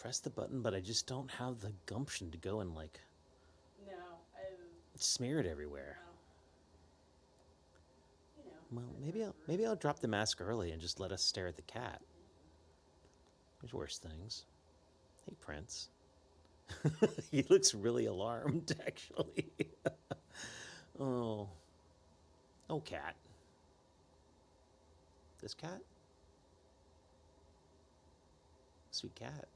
press the button, but I just don't have the gumption to go and like smear it everywhere. Well, maybe I'll drop the mask early and just let us stare at the cat. There's worse things. Hey, Prince. He looks really alarmed, actually. Oh, cat. This cat? Sweet cat.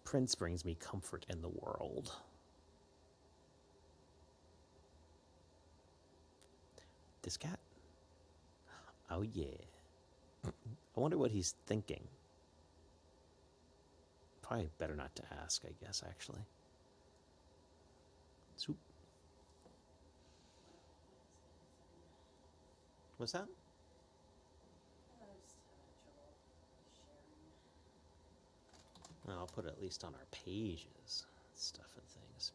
Prince brings me comfort in the world. This cat? Oh, yeah. I wonder what he's thinking. Probably better not to ask, I guess, actually. Soup. What's that? Well, I'll put it at least on our pages, stuff and things.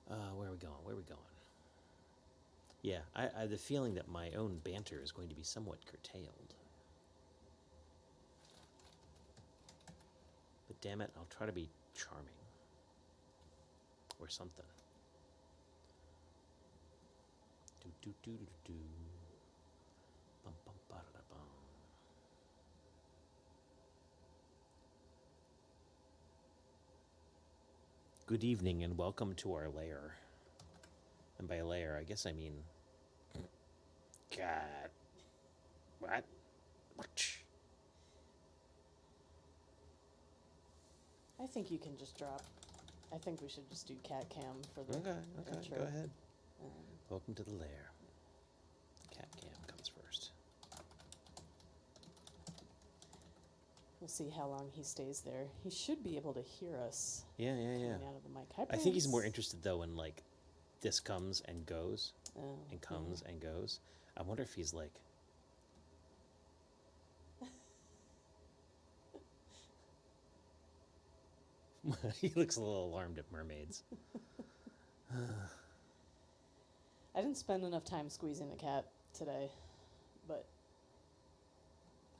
Where are we going? Yeah, I have the feeling that my own banter is going to be somewhat curtailed. But damn it, I'll try to be charming. Or something. Do. Bum, bum, ba-da-da-bum. Good evening and welcome to our lair. And by lair, I guess I mean... God. What? I think you can just drop. I think we should just do cat cam for the Okay, intro. go ahead. Welcome to the lair. Cat cam comes first. We'll see how long he stays there. He should be able to hear us. Yeah. Coming out of the mic. Hi, I think he's more interested though in like this comes and goes and comes and goes. I wonder if he's like he looks a little alarmed at mermaids. I didn't spend enough time squeezing the cat today, but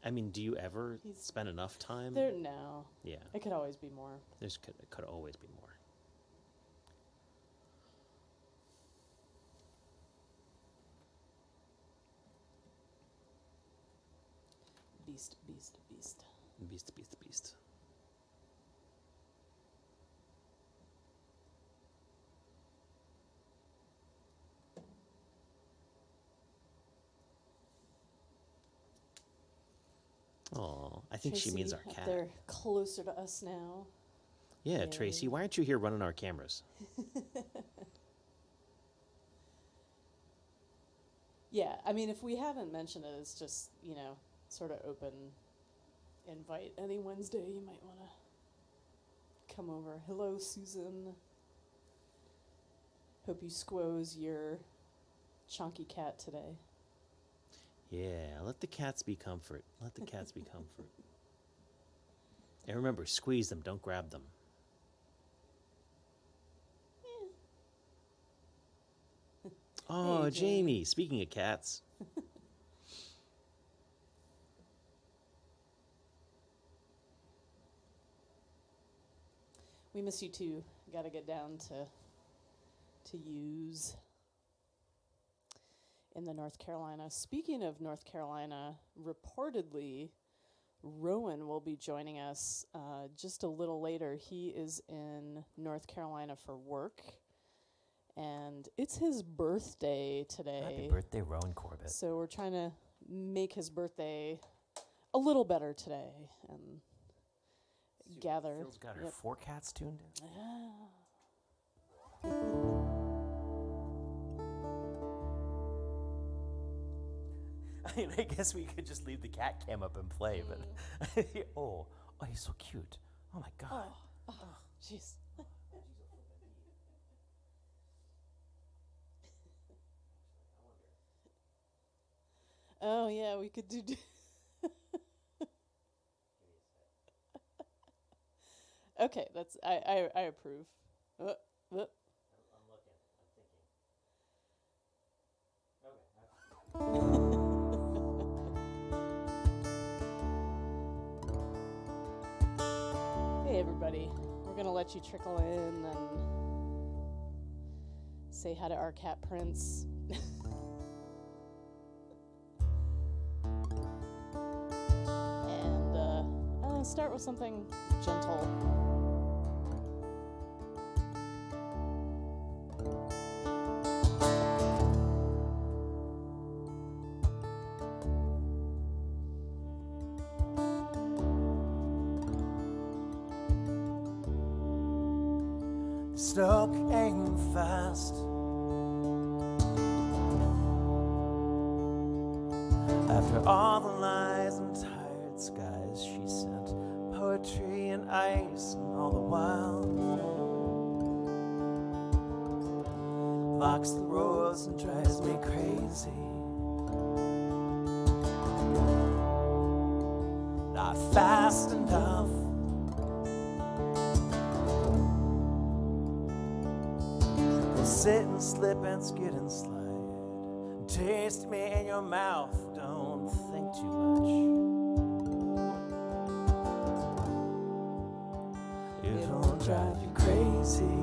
I mean, do you ever spend enough time? No. Yeah. It could always be more. It could always be more. Beast. Beast. Oh, I think Tracy, she means our cat. They're closer to us now. Yeah, Yay. Tracy, why aren't you here running our cameras? Yeah, I mean, if we haven't mentioned it, it's just, sort of open invite. Any Wednesday you might want to come over. Hello, Susan. Hope you squoze your chunky cat today. Yeah, let the cats be comfort. And remember, squeeze them, don't grab them. Yeah. Oh, hey, Jamie, speaking of cats. We miss you too. Got to get down to use in the North Carolina. Speaking of North Carolina, reportedly, Rowan will be joining us just a little later. He is in North Carolina for work, and it's his birthday today. Happy birthday, Rowan Corbett. So we're trying to make his birthday a little better today and gather. Phil's got her 4 cats tuned in. I mean, I guess we could just leave the cat cam up and play, but oh, he's so cute. Oh my God. Oh, jeez. Oh yeah, we could do. Okay, that's I approve. I'm looking. I'm thinking. Okay. everybody. We're going to let you trickle in and say hi to our cat Prince. And start with something gentle. Snow came fast. After all the lies and tired skies, she sent poetry and ice, and all the while blocks the roads and drives me crazy. Not fast enough. Sit and slip and skid and slide. Taste me in your mouth, don't think too much. It'll drive you crazy.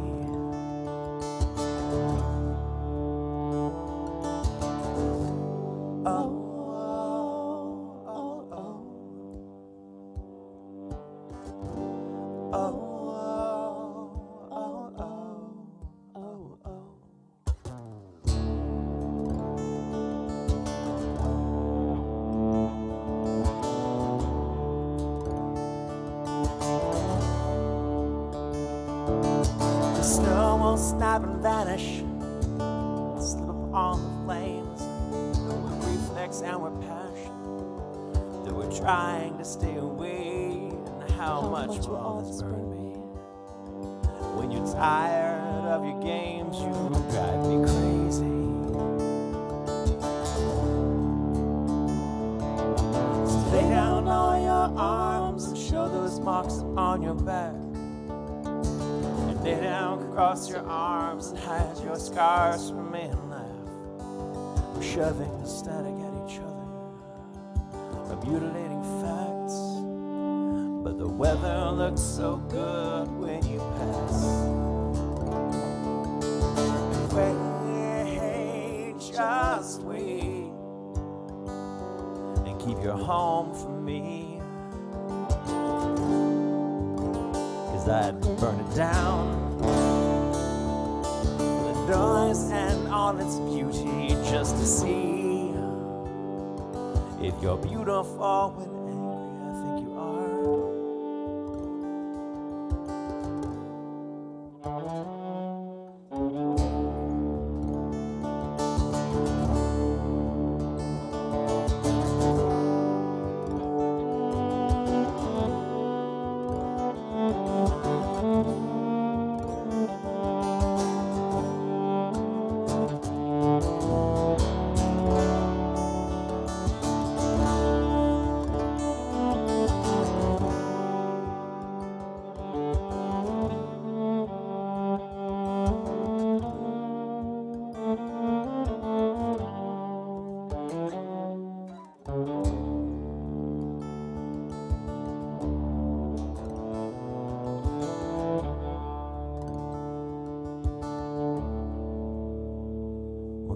Snap and vanish, slip up on the flames. We're reflex and we're passion, that we're trying to stay away. And how much will all this burn me? When you're tired of your games, you drive me crazy. So lay down all your arms and show those marks on your back. Lay down, cross your arms and hide your scars from me and laugh. We're shoving the static at each other, we're mutilating facts, but the weather looks so good when you pass. Wait, just wait, and keep your home for me. I'd burn it down, the noise and all its beauty, just to see if you're beautiful when angry. I think you are.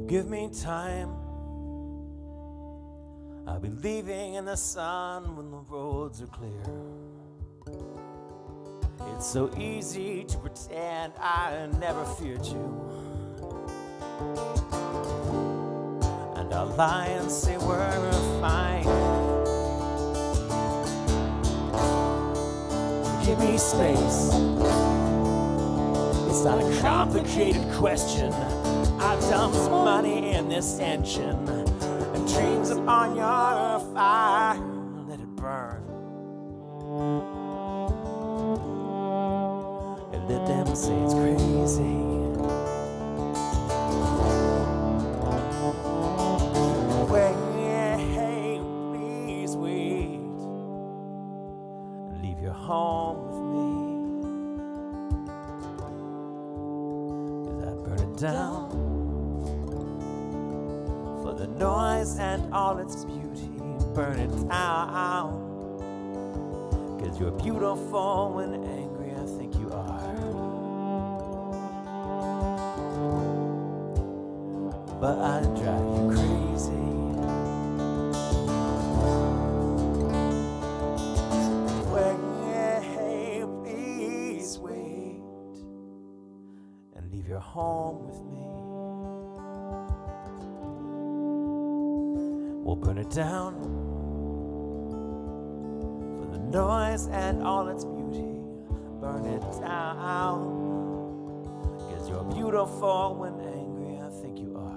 Give me time. I'll be leaving in the sun when the roads are clear. It's so easy to pretend I never feared you, and I'll lie and say we're fine. Give me space. It's not a complicated question. I've dumped some money in this engine, and dreams upon your fire. Let it burn, and let them say it's crazy. Wait, please wait, and leave your home with me, 'cause I'd burn it down. The noise and all its beauty, burn it down. 'Cause you're beautiful when angry. I but I drive you crazy. Wait, please wait and leave your home with me. We'll burn it down for the noise and all its beauty. Burn it down, 'cause you're beautiful when angry, I think you are.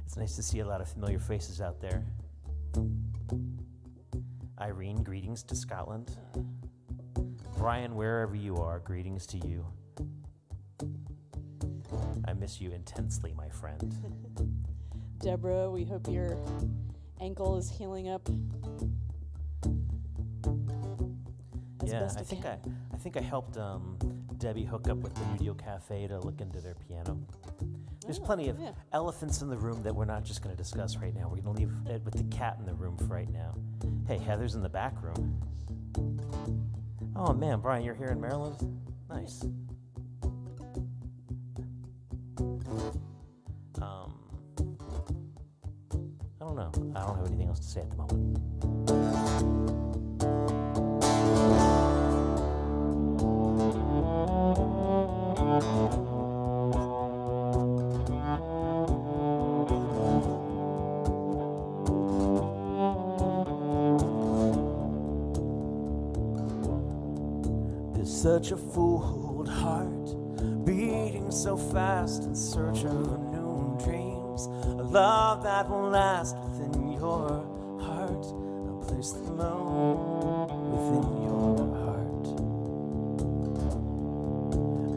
It's nice to see a lot of familiar faces out there. Irene, greetings to Scotland. Brian, wherever you are, greetings to you. I miss you intensely, my friend. Deborah, we hope your ankle is healing up. As Yeah, best I it think can. I think I helped Debbie hook up with the Nudio Cafe to look into their piano. There's Oh, plenty of yeah. elephants in the room that we're not just going to discuss right now. We're going to leave it with the cat in the room for right now. Hey, Heather's in the back room. Oh man, Brian, you're here in Maryland? Nice. I don't know. I don't have anything else to say at the moment. There's such a fooled heart beating so fast in search of new dreams, a love that will last within your heart, a place the moon within your heart.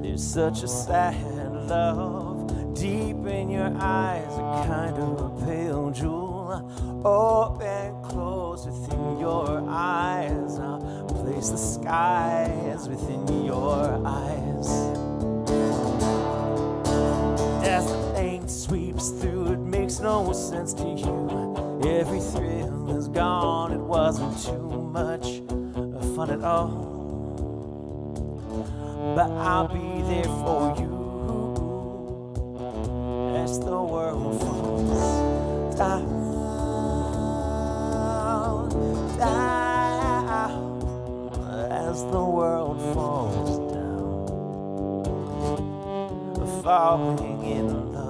There's such a sad love deep in your eyes, a kind of a pale jewel, open, close within your eyes. I'll place the skies within your eyes. As the pain sweeps through, it makes no sense to you. Every thrill is gone, it wasn't too much fun at all. But I'll be there for you as the world falls down, down, as the world falls down, falling in love.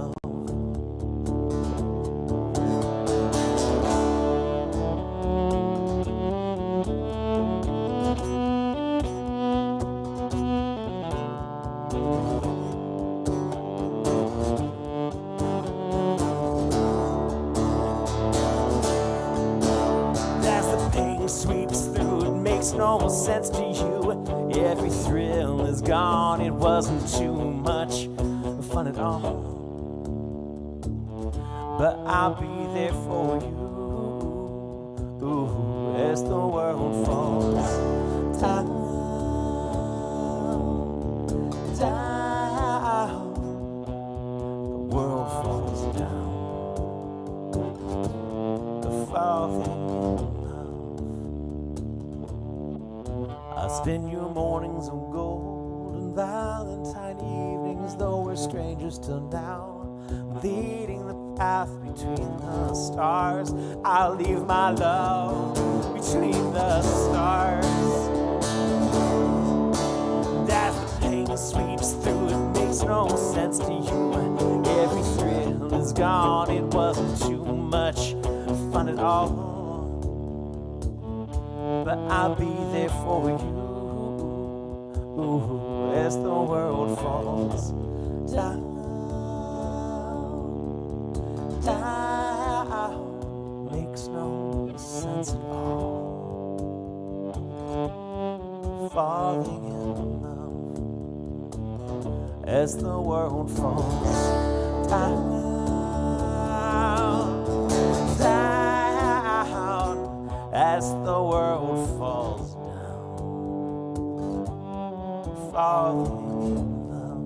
Sweeps through, it makes no sense to you. Every thrill is gone, it wasn't too much fun at all. But I'll be there for you, ooh, as the world falls down, down. The world falls down, the falling. I'll spend your mornings of gold and Valentine evenings, though we're strangers till now, leading the path between the stars. I'll leave my love between the stars. As the pain sweeps through, it makes no sense to you. Every thrill is gone, it wasn't too much fun at all. But I'll be there for you, ooh, as the world falls down, down. Makes no sense at all. Falling in love as the world falls down, down. healthy love.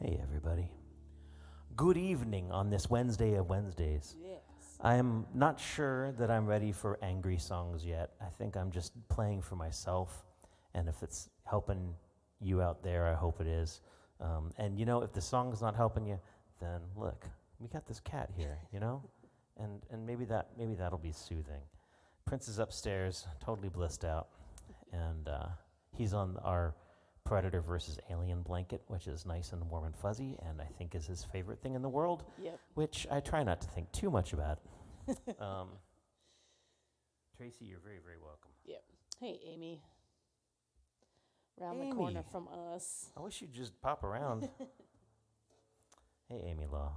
Hey, everybody. Good evening on this Wednesday of Wednesdays. Yes. I am not sure that I'm ready for angry songs yet. I think I'm just playing for myself, and if it's helping you out there, I hope it is. And you know, if the song's not helping you, then look, we got this cat here, you know, and maybe that'll be soothing. Prince is upstairs, totally blissed out, and he's on our Predator versus Alien blanket, which is nice and warm and fuzzy, and I think is his favorite thing in the world. Yep. Which I try not to think too much about. Tracy, you're very, very welcome. Yep. Hey, Amy. Round the Amy. corner from us. I wish you'd just pop around. Hey, Amy Law.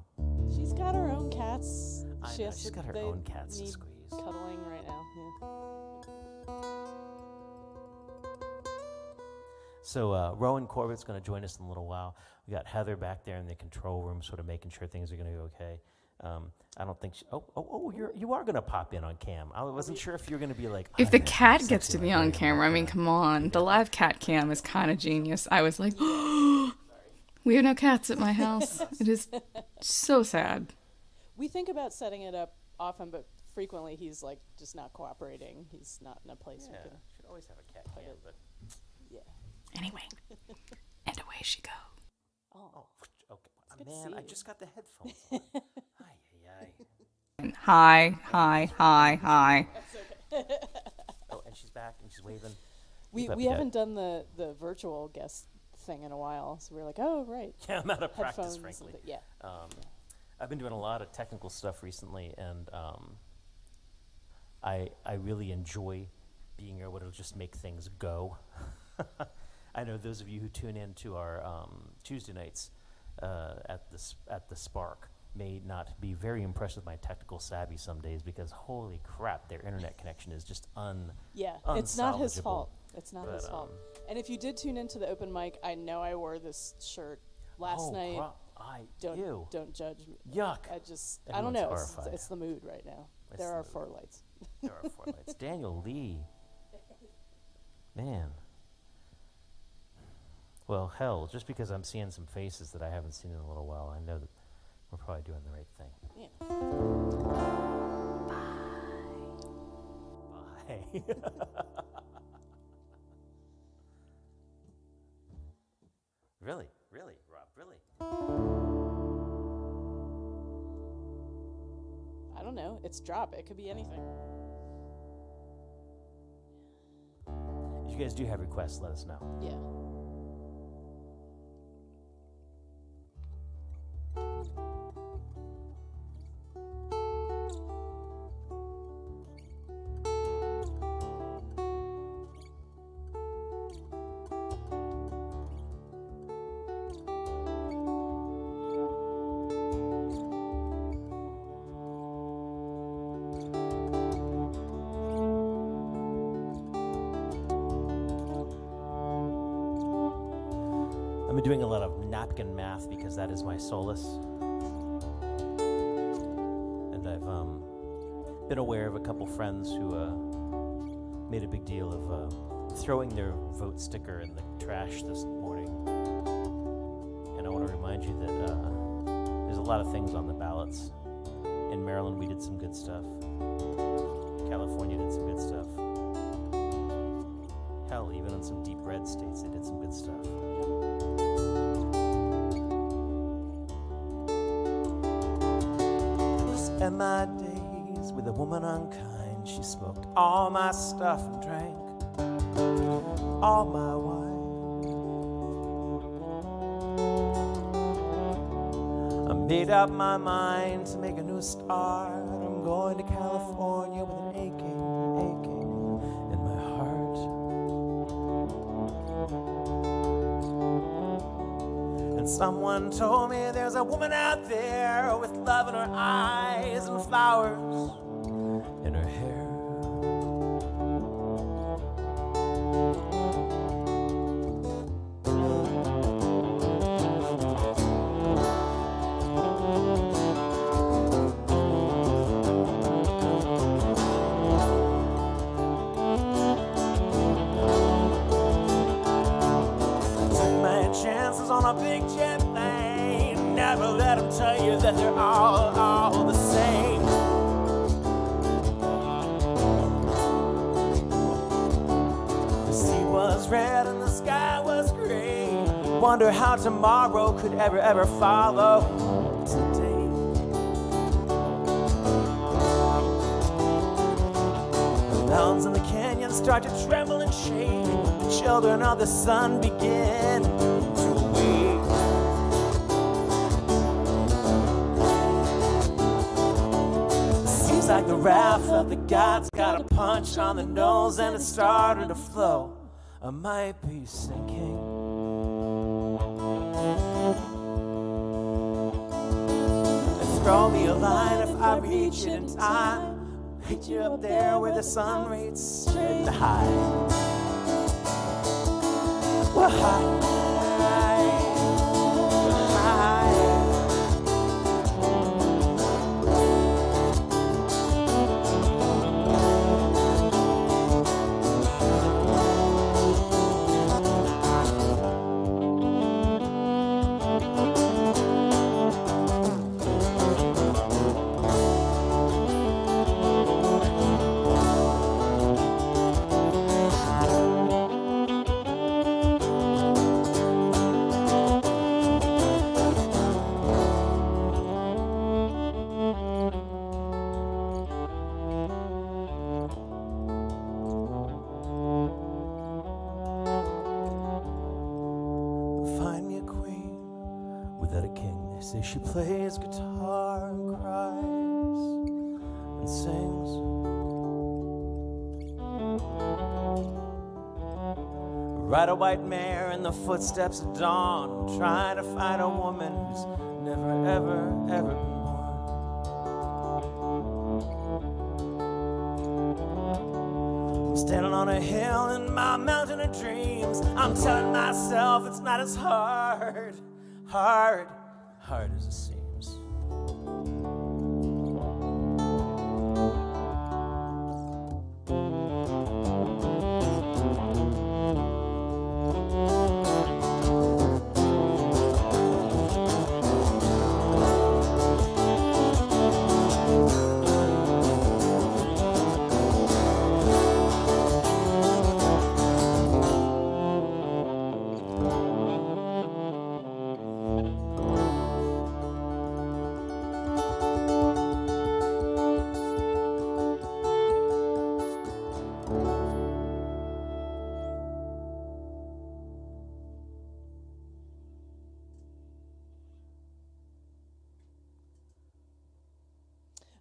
She's got her own cats. I She know, has she's to- got her they own cats to need squeeze. Cuddling right now. Yeah. So Rowan Corbett's going to join us in a little while. We got Heather back there in the control room, sort of making sure things are going to go okay. I don't think. You are going to pop in on cam. I wasn't sure if you're going to be like. If "I'm the gonna cat be gets sexy to be like on Ray camera, I mean, Mark." come on. The live cat cam is kind of genius. I was like, we have no cats at my house. It is so sad. We think about setting it up often, but frequently he's like just not cooperating. He's not in a place Yeah, we can. should always have a cat Put cam, it- but Yeah. Anyway, and away she goes. Oh. okay. good to Man, see I you. just got the headphones. on. Ay, ay, ay. Hi, hi, hi, hi. Oh, and she's back and she's waving. We Keep up, we Dad. haven't done the virtual guest thing in a while, so we were like, oh right, Yeah, I'm out of practice, headphones. frankly. And yeah. I've been doing a lot of technical stuff recently, and I really enjoy being able to just make things go. I know those of you who tune in to our Tuesday nights at the Spark may not be very impressed with my technical savvy some days, because holy crap, their internet connection is just Yeah, it's not his unsalvageable. fault. It's not his But, fault. And if you did tune into the open mic, I know I wore this shirt last night. Ew. Don't judge me. Yuck. I don't Everyone's know. horrified. It's the mood right now. It's There the are mood. 4 lights. There are 4 lights. Daniel Lee. Man. Well, hell, just because I'm seeing some faces that I haven't seen in a little while, I know that we're probably doing the right thing. Yeah. Bye. Really? Really, Rob? Really? I don't know. It's drop. It could be anything. If you guys do have requests, let us know. Yeah. I've been doing a lot of napkin math because that is my solace. And I've been aware of a couple friends who made a big deal of throwing their vote sticker in the trash this morning. And I want to remind you that there's a lot of things on the ballots. In Maryland, we did some good stuff. California did some good stuff. Hell, even in some deep red states, they did some good stuff. Spend my days with a woman unkind. She smoked all my stuff and drank all my wine. I made up my mind to make a new start. I'm going to California with an aching in my heart. And And someone told me there's a woman out there with love in her eyes and flowers in her hair. On a big jet plane, never let them tell you that they're all the same. The sea was red and the sky was gray. Wonder how tomorrow could ever follow today. The mountains and the canyons start to tremble and shake. The children of the sun begin to wake. Seems like the wrath of the gods got a punch on the nose and it started to flow. I might be sinking. And throw me a line if I reach it in time. Hit you up there where the sun rates straight to high. Well, high. Say she plays guitar and cries and sings. Ride a white mare in the footsteps of dawn, trying to find a woman who's never, ever been born. I'm standing on a hill in my mountain of dreams. I'm telling myself it's not as hard as it seems.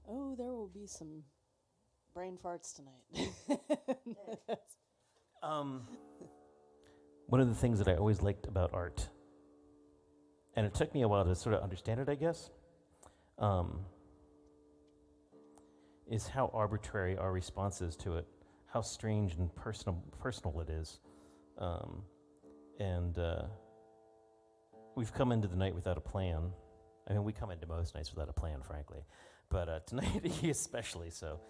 Oh, there will be some brain farts tonight. One of the things that I always liked about art, and it took me a while to sort of understand it, I guess, is how arbitrary our response is to it, how strange and personal it is. We've come into the night without a plan. I mean, we come into most nights without a plan, frankly. But tonight, especially so.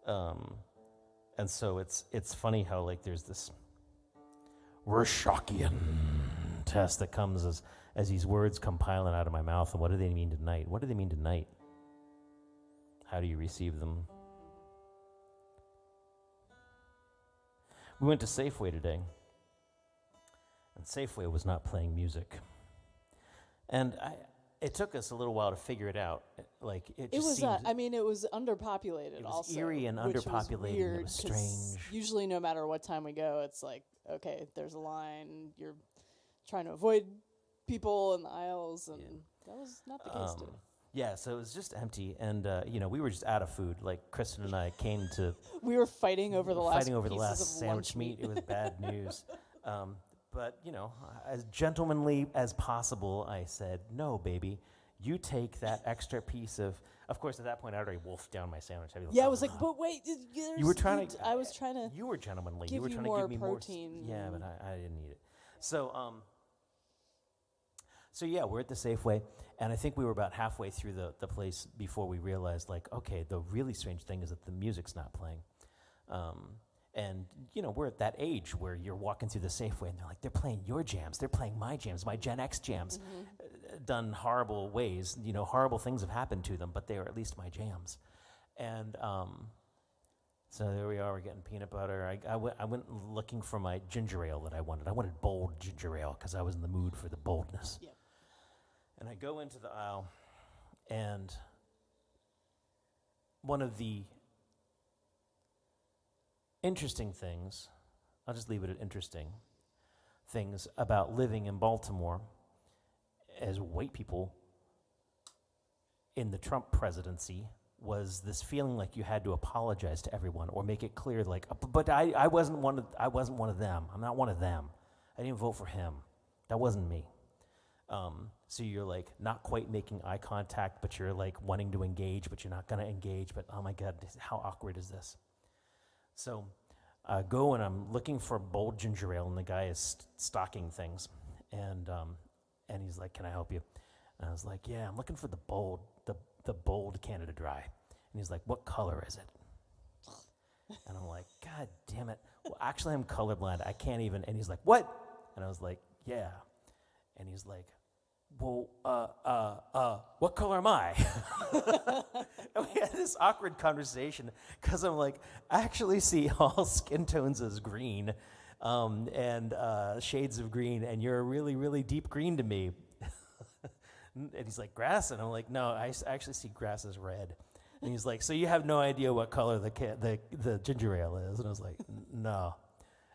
And so it's funny how, like, there's this Rorschach-ian test that comes as these words come piling out of my mouth. And what do they mean tonight? What do they mean tonight? How do you receive them? We went to Safeway today. And Safeway was not playing music. And it took us a little while to figure it out. Like it was. It was underpopulated. It was also, eerie and underpopulated. Weird, it was strange. Usually, no matter what time we go, it's like, okay, there's a line. You're trying to avoid people in the aisles, and that was not the case today. Yeah, so it was just empty, and we were just out of food. Like Kristen and I came to. We were fighting over the last sandwich lunch meat. It was bad news. But, as gentlemanly as possible, I said, no, baby, you take that extra piece of course, at that point, I already wolfed down my sandwich. Yeah, I was like, but wait, you were trying to, I was trying to. you were gentlemanly. give You were you trying more to give me protein. more. Yeah, but I didn't eat it. So yeah, we're at the Safeway, and I think we were about halfway through the place before we realized, like, okay, the really strange thing is that the music's not playing. And, we're at that age where you're walking through the Safeway, and they're playing your jams. They're playing my jams, my Gen X jams. Done horrible ways. Horrible things have happened to them, but they are at least my jams. And so there we are. We're getting peanut butter. I went looking for my ginger ale that I wanted. I wanted bold ginger ale because I was in the mood for the boldness. Yep. And I go into the aisle, and one of the interesting things, I'll just leave it at interesting, things about living in Baltimore as white people in the Trump presidency was this feeling like you had to apologize to everyone or make it clear, like, but I wasn't one of them. I'm not one of them. I didn't vote for him. That wasn't me. So you're like not quite making eye contact, but you're like wanting to engage, but you're not going to engage. But oh my God, how awkward is this? So I go and I'm looking for bold ginger ale, and the guy is stocking things, and he's like, "Can I help you?" And I was like, "Yeah, I'm looking for the bold Canada Dry." And he's like, "What color is it?" And I'm like, "God damn it! Well, actually, I'm colorblind. I can't even." And he's like, "What?" And I was like, "Yeah." And he's like, "Well, what color am I?" And we had this awkward conversation because I'm like, I actually see all skin tones as green, and shades of green, and you're a really, really deep green to me. And he's like, "Grass?" And I'm like, "No, I actually see grass as red." And he's like, "So you have no idea what color the ginger ale is?" And I was like, "No."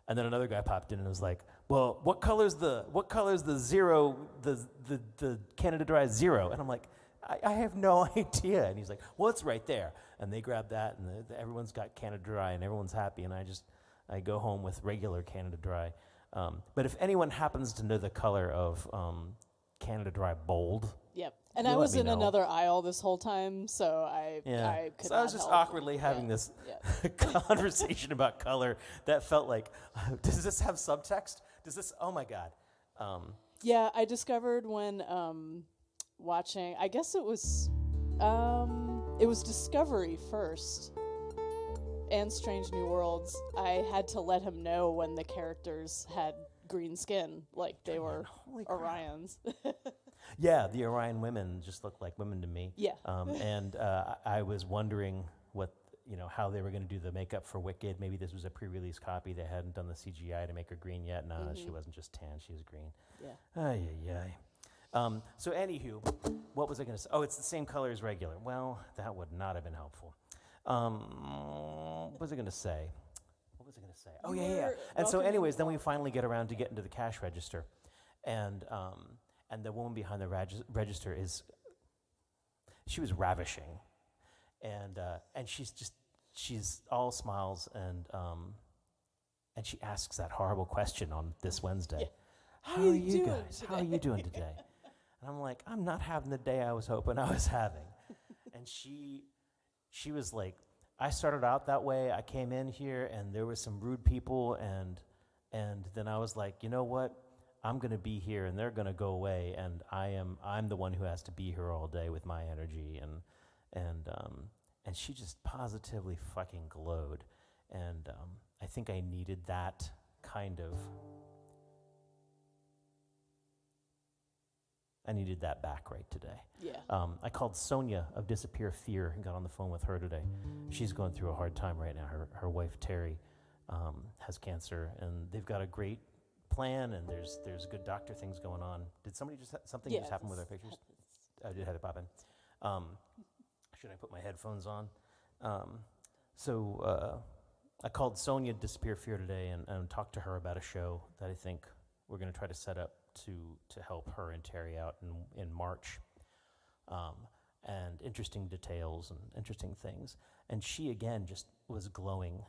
And then another guy popped in and was like, "Well, what color's the zero, the Canada Dry zero?" And I'm like, I have no idea. And he's like, "Well, it's right there." And they grab that, and everyone's got Canada Dry, and everyone's happy. And I go home with regular Canada Dry. But if anyone happens to know the color of Canada Dry Bold, Yep. And you I let was me in know. another aisle this whole time, so I could So I was not just help. awkwardly having this Yeah. conversation about color that felt like, does this have subtext? Does this? Oh my God. Yeah, I discovered when watching, I guess it was Discovery first and Strange New Worlds. I had to let him know when the characters had green skin, like they were Holy crap. Orions. Yeah, the Orion women just look like women to me. Yeah. And I was wondering how they were going to do the makeup for Wicked. Maybe this was a pre-release copy. They hadn't done the CGI to make her green yet. No, she wasn't just tan. She was green. Yeah. Ay, ay, ay. So anywho, what was I going to say? Oh, it's the same color as regular. Well, that would not have been helpful. What was I going to say? Oh, You yeah. were And so welcoming anyways, then we finally get around to getting to the cash register. And the woman behind the register she was ravishing. And she's all smiles, and she asks that horrible question on this Wednesday. Yeah. How are you guys? How are you doing today? And I'm like, I'm not having the day I was hoping I was having. And she was like, I started out that way. I came in here, and there were some rude people, and then I was like, you know what? I'm going to be here, and they're going to go away, and I'm the one who has to be here all day with my energy, and she just positively fucking glowed, and I think I needed that kind of. I needed that back right today. Yeah. I called Sonia of Disappear Fear and got on the phone with her today. She's going through a hard time right now. Her wife, Terry, has cancer, and they've got a great plan, and there's good doctor things going on. Did somebody something just happen with our pictures? I did have it pop in. Should I put my headphones on? So I called Sonia Disappear Fear today and talked to her about a show that I think we're going to try to set up to help her and Terry out in March, and interesting details and interesting things. And she, again, just was glowing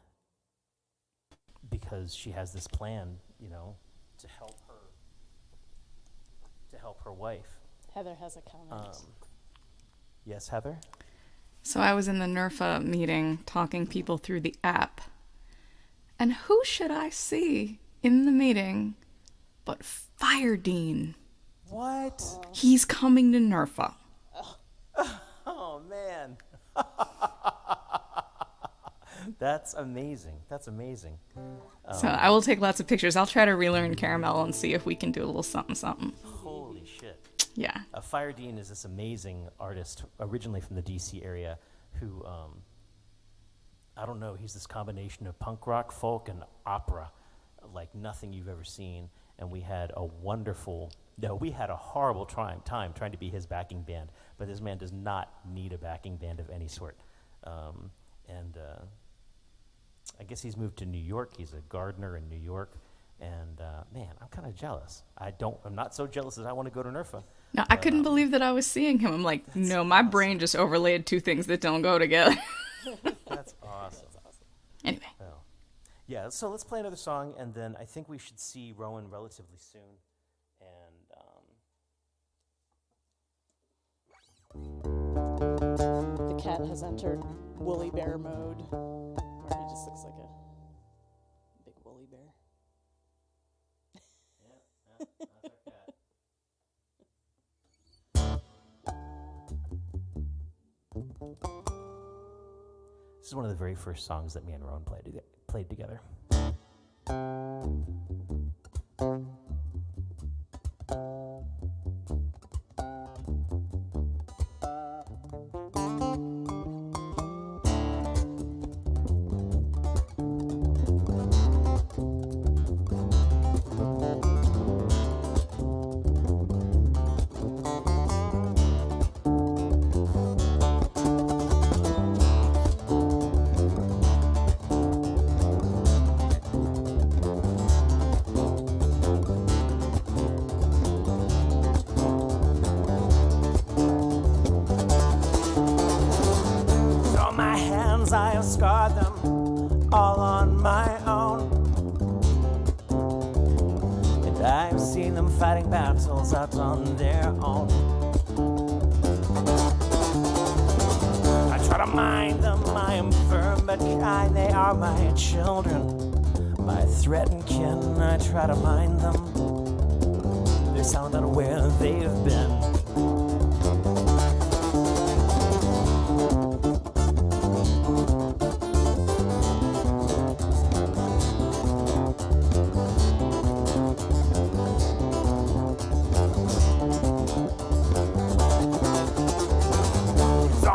because she has this plan, to help her wife. Heather has a comment. Yes, Heather? So I was in the NERFA meeting talking people through the app. And who should I see in the meeting but Fire Dean? What? He's coming to NERFA. Oh, man. That's amazing. That's amazing. So I will take lots of pictures. I'll try to relearn Caramel and see if we can do a little something something. Holy shit. Yeah. Fire Dean is this amazing artist, originally from the D.C. area, who, I don't know, he's this combination of punk rock, folk, and opera, like nothing you've ever seen. And we had a horrible time trying to be his backing band, but this man does not need a backing band of any sort. I guess he's moved to New York. He's a gardener in New York. And man, I'm kind of jealous. I'm not so jealous as I want to go to NERFA. No, I couldn't believe that I was seeing him. I'm like, no, my brain just overlaid two things that don't go together. That's awesome. Anyway. Well, yeah, so let's play another song, and then I think we should see Rowan relatively soon. And The cat has entered woolly bear mode, where he just looks like a big woolly bear. yeah, that's our cat. This is one of the very first songs that me and Rowan played together. I have scarred them all on my own, and I've seen them fighting battles out on their own. I try to mind them, I am firm but kind, they are my children, my threat and kin. I try to mind them, they're silent on where they've been.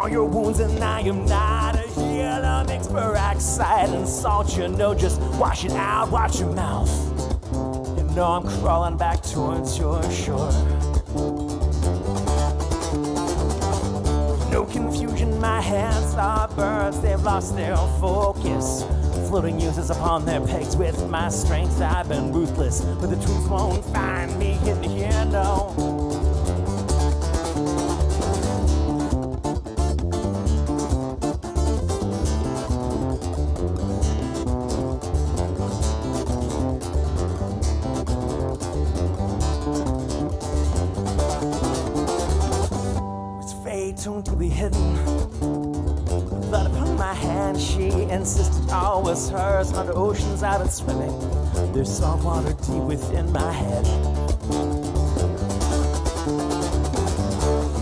Your wounds, and I am not a healer. Mix peroxide and salt, you know, just wash it out, watch your mouth. You know I'm crawling back towards your shore. No confusion, my hands are birds, they've lost their focus. Floating uses upon their pegs with my strength, I've been ruthless, but the truth won't find me in here, no. To be hidden, blood upon my hand, she insisted all was hers. Under oceans I've been swimming, there's salt water deep within my head.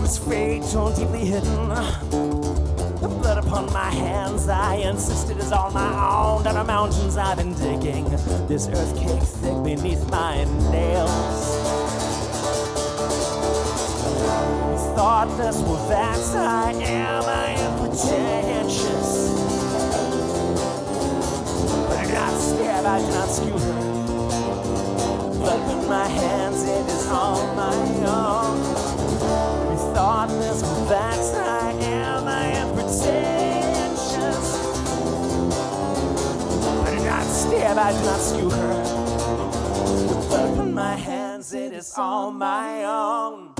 This fate so deeply hidden, the blood upon my hands, I insisted is all my own. Down the mountains I've been digging, this earth cake thick beneath my nails. Thoughtless, well that's I am pretentious. But I do not stab, I do not skew her. Blood in my hands, it is all my own. Thoughtless, well that's I am pretentious. But I do not stab, I do not skew her. Blood in my hands, it is all my own.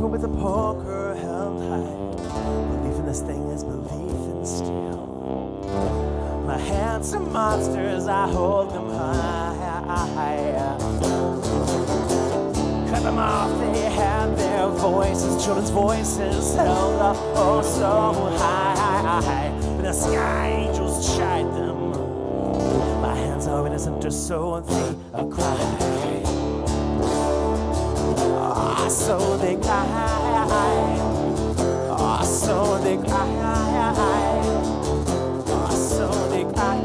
with a poker held high. Belief in this thing is belief in steel. My hands are monsters, I hold them high. Cut them off, they have their voices, children's voices held up oh so high. But the sky angels chide them. My hands are innocent, just so they cry. Oh, so they cry. Oh, so they cry. Oh, so they cry.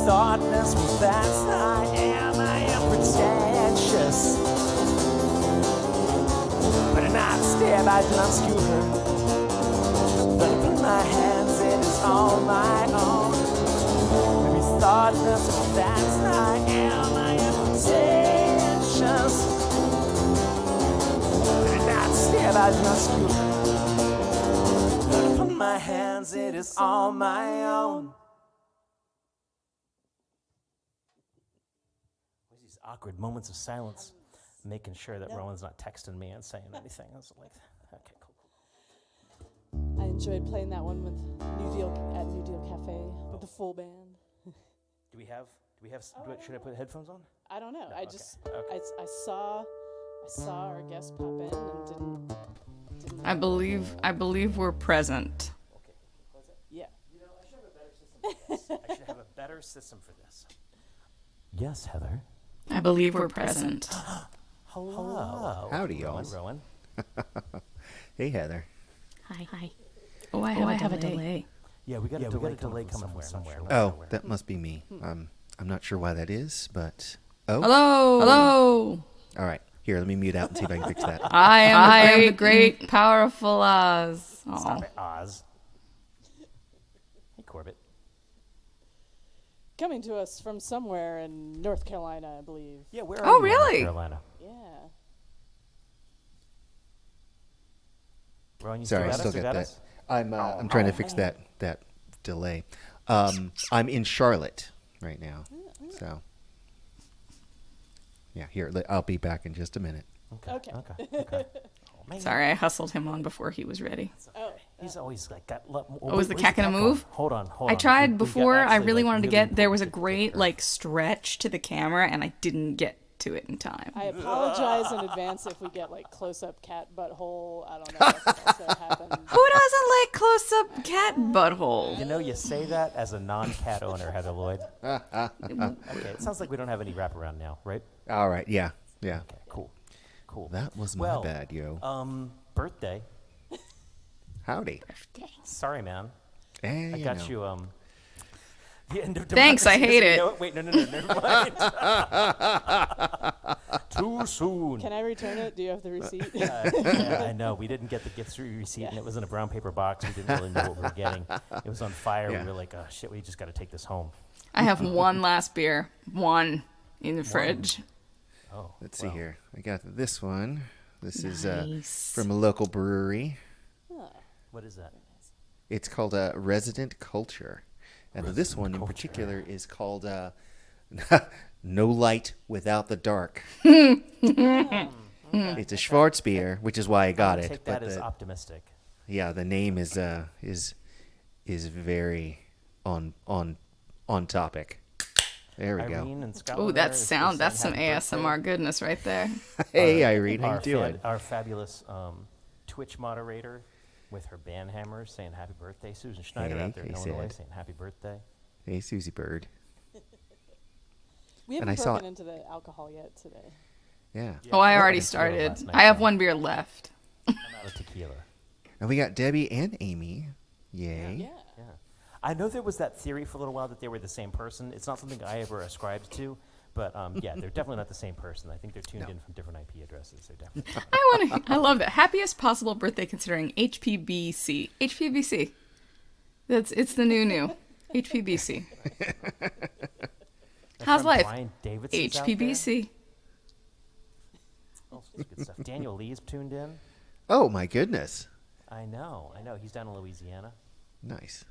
Thoughtless, well that's I am pretentious. But not stare, I do not skew her. But in my hands it is all my own. Maybe thoughtless, well that's I am pretentious. But not stare, I do not skew her. But in my hands it is all my own. These awkward moments of silence, making sure that Rowan's not texting me and saying anything. I was like, okay, cool. I enjoyed playing that one with New Deal at New Deal Cafe with the full band. Should I put headphones on? I don't know. No, I okay, just okay. I saw our guest pop in and didn't I believe we're present. Okay, close it. yeah. You know, I should have a better system for this. I should have a better system for this. Yes, Heather. I believe we're present. Hello. Howdy, y'all. Rowan. Hey, Heather. Hi. Oh, I have a delay. Yeah, we got a delay coming from somewhere. Oh, that must be me. I'm not sure why that is, but Hello. all right. Here, let me mute out and see if I can fix that. I am the great, powerful Oz. Stop it, Oz. Hey, Corbett. Coming to us from somewhere in North Carolina, I believe. Yeah, where are Oh, you? really? In North Carolina. Yeah. Rowan, you Sorry, I still still got get us? that. I'm trying to fix that delay. I'm in Charlotte right now, so yeah. Here, I'll be back in just a minute. Okay. Okay. Oh, man. Sorry, I hustled him on before he was ready. Oh, He's always like got. Oh, was the cat gonna move? Hold on. I tried We got before. I actually, really like, wanted to get. There was a important great picture. like stretch to the camera, and I didn't get to it in time. I apologize in advance if we get like close-up cat butthole. I don't know if that's what happened. Who doesn't like close-up cat butthole? You know, you say that as a non-cat owner, Heather Lloyd. Okay, it sounds like we don't have any wraparound now, right? All right. Yeah. Yeah. Okay, cool. That was my Well, bad, yo. Birthday. Howdy. Sorry, man. And I got you, the end of Thanks, I democracy. hate You it. know what? Wait, no, never mind. Too soon. Can I return it? Do you have the receipt? Yeah, I know. We didn't get the gift receipt, and it was in a brown paper box. We didn't really know what we were getting. It was on fire. Yeah. We were like, oh, shit, we just got to take this home. I have one last beer, one in the fridge. Oh, Let's see here. I got this one. This is Nice. from a local brewery. What is that? It's called Resident Culture. And this one in particular is called No Light Without the Dark. It's a Schwarzbier, which is why I got it. Take that as optimistic. Yeah, the name is very on topic. There we Irene go. in Scotland. Oh, there that is sound. That's some saying happy ASMR birthday. goodness right there. Hey, Irene, how you doing? Our fabulous Twitch moderator with her band hammer saying happy birthday. Susan Schneider out there in hey, Illinois Sid. saying happy birthday. Hey, Susie Bird. We And haven't I saw broken it. into the alcohol yet today. Yeah. Oh, I I already had tequila started. last night, I have though. one beer left. I'm out of tequila. And we got Debbie and Amy. Yay. Yeah. Yeah. I know there was that theory for a little while that they were the same person. It's not something I ever ascribed to, But yeah, they're definitely not the same person. I think they're tuned in from different IP addresses. They're definitely I love that. Happiest possible birthday considering HPBC. HPBC. It's the new. HPBC. How's life? Brian Davidson's out there. HPBC. All sorts of good stuff. Daniel Lee's tuned in. Oh my goodness. I know. He's down in Louisiana. Nice.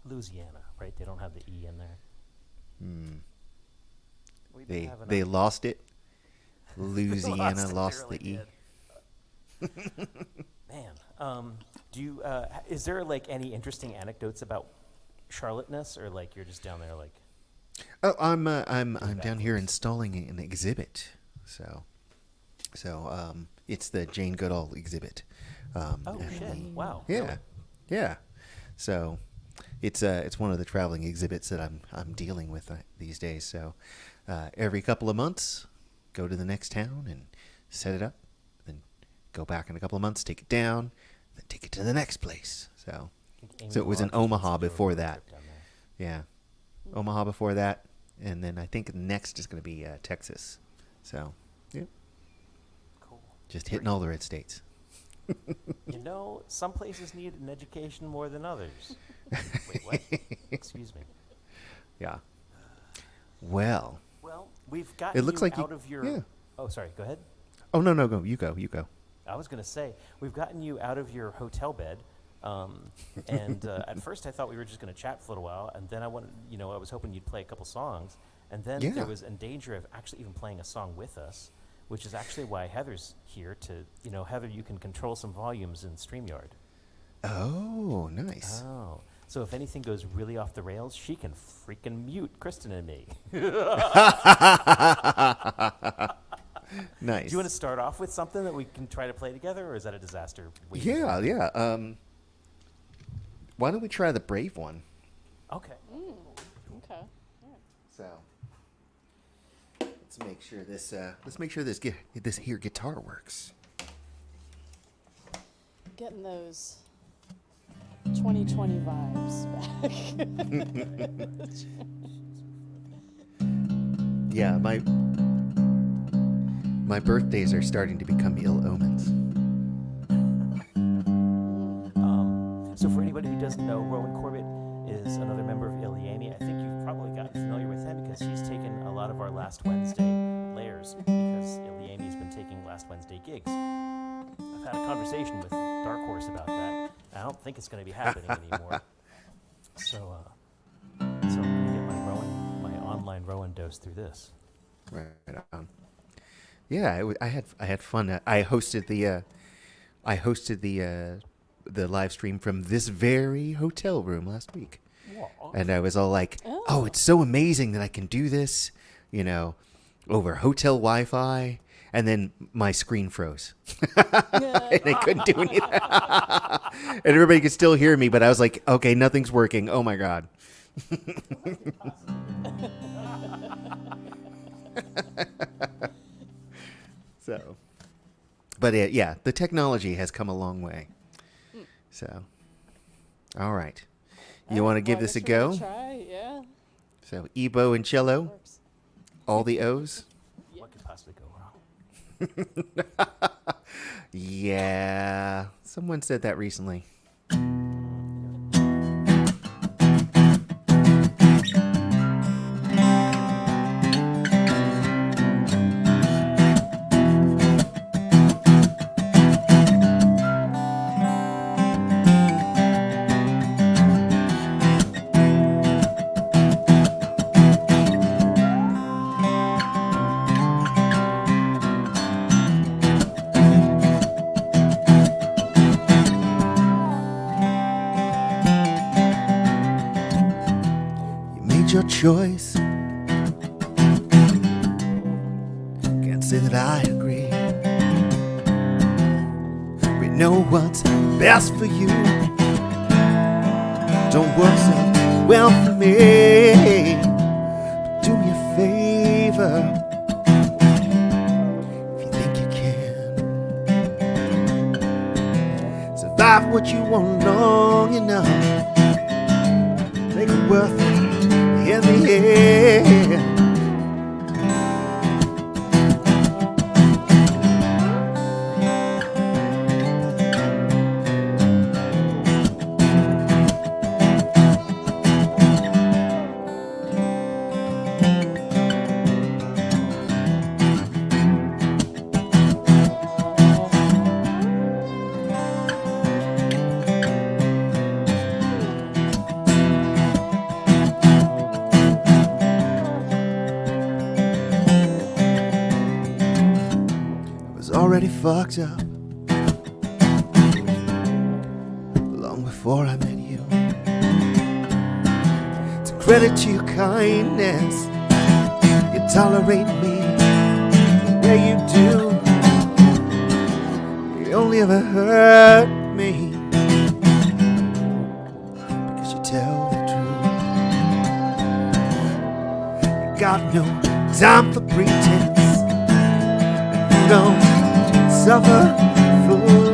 Louisiana, right? They don't have the E in there. We've been having They a- lost it. Louisiana it, lost they the E. really did. Man, do you? Is there like any interesting anecdotes about Charlotteness, or like you're just down there like? Oh, I'm down here installing an exhibit. So it's the Jane Goodall exhibit. Oh at shit! the- Wow. Yeah, really? yeah. So it's one of the traveling exhibits that I'm dealing with these days. So every couple of months, go to the next town and set it up, then go back in a couple of months, take it down, then take it to the next place. So Amy so it was in Lawrence wants Omaha to do a before road that. trip down there. Yeah, Omaha before that, and then I think next is going to be Texas. So yeah, Cool. just hitting all the red states. You know, some places need an education more than others. Wait, what? Excuse me. Yeah. Well. Well, we've gotten It looks you like you- out of your. yeah. Oh, sorry. Go ahead. Oh no, go. You go. I was going to say we've gotten you out of your hotel bed, and at first I thought we were just going to chat for a little while, and then I was hoping you'd play a couple songs, and then Yeah. there was in danger of actually even playing a song with us, which is actually why Heather's here to, Heather, you can control some volumes in StreamYard. Oh, nice. Oh, so if anything goes really off the rails, she can freaking mute Kristen and me. Nice. Do you want to start off with something that we can try to play together, or is that a disaster? Yeah. Why don't we try the Brave one? Okay. Okay. So let's make sure this here guitar works. Getting those 2020 vibes back. Yeah, my birthdays are starting to become ill omens. So for anybody who doesn't know, Rowan Corbett is another member of ilyAIMY. I think you've probably gotten familiar with him because he's taken a lot of our Last Wednesday layers because ilyAIMY's been taking Last Wednesday gigs. I've had a conversation with Dark Horse about that. I don't think it's going to be happening anymore. So I'm going to get my online Rowan dose through this. Right on. Yeah, I had fun. I hosted the live stream from this very hotel room last week, and I was all like, "Oh, it's so amazing that I can do this, over hotel Wi-Fi." And then my screen froze, and I couldn't do anything. And everybody could still hear me, but I was like, "Okay, nothing's working. Oh my god." So, but yeah, the technology has come a long way. So, all right, you want to give this a go? Try, yeah. So, Ebo and cello, Works. all the O's. What could possibly go wrong? Yeah, someone said that recently. Your choice. Can't say that I agree. We know what's best for you. Don't work so well for me. But do me a favor, if you think you can. Survive what you want long enough. Make it worth it in the end. already fucked up long before I met you. To credit to your kindness, you tolerate me the way you do. You only ever hurt me because you tell the truth. You got no time for pretense, and you don't suffer fools.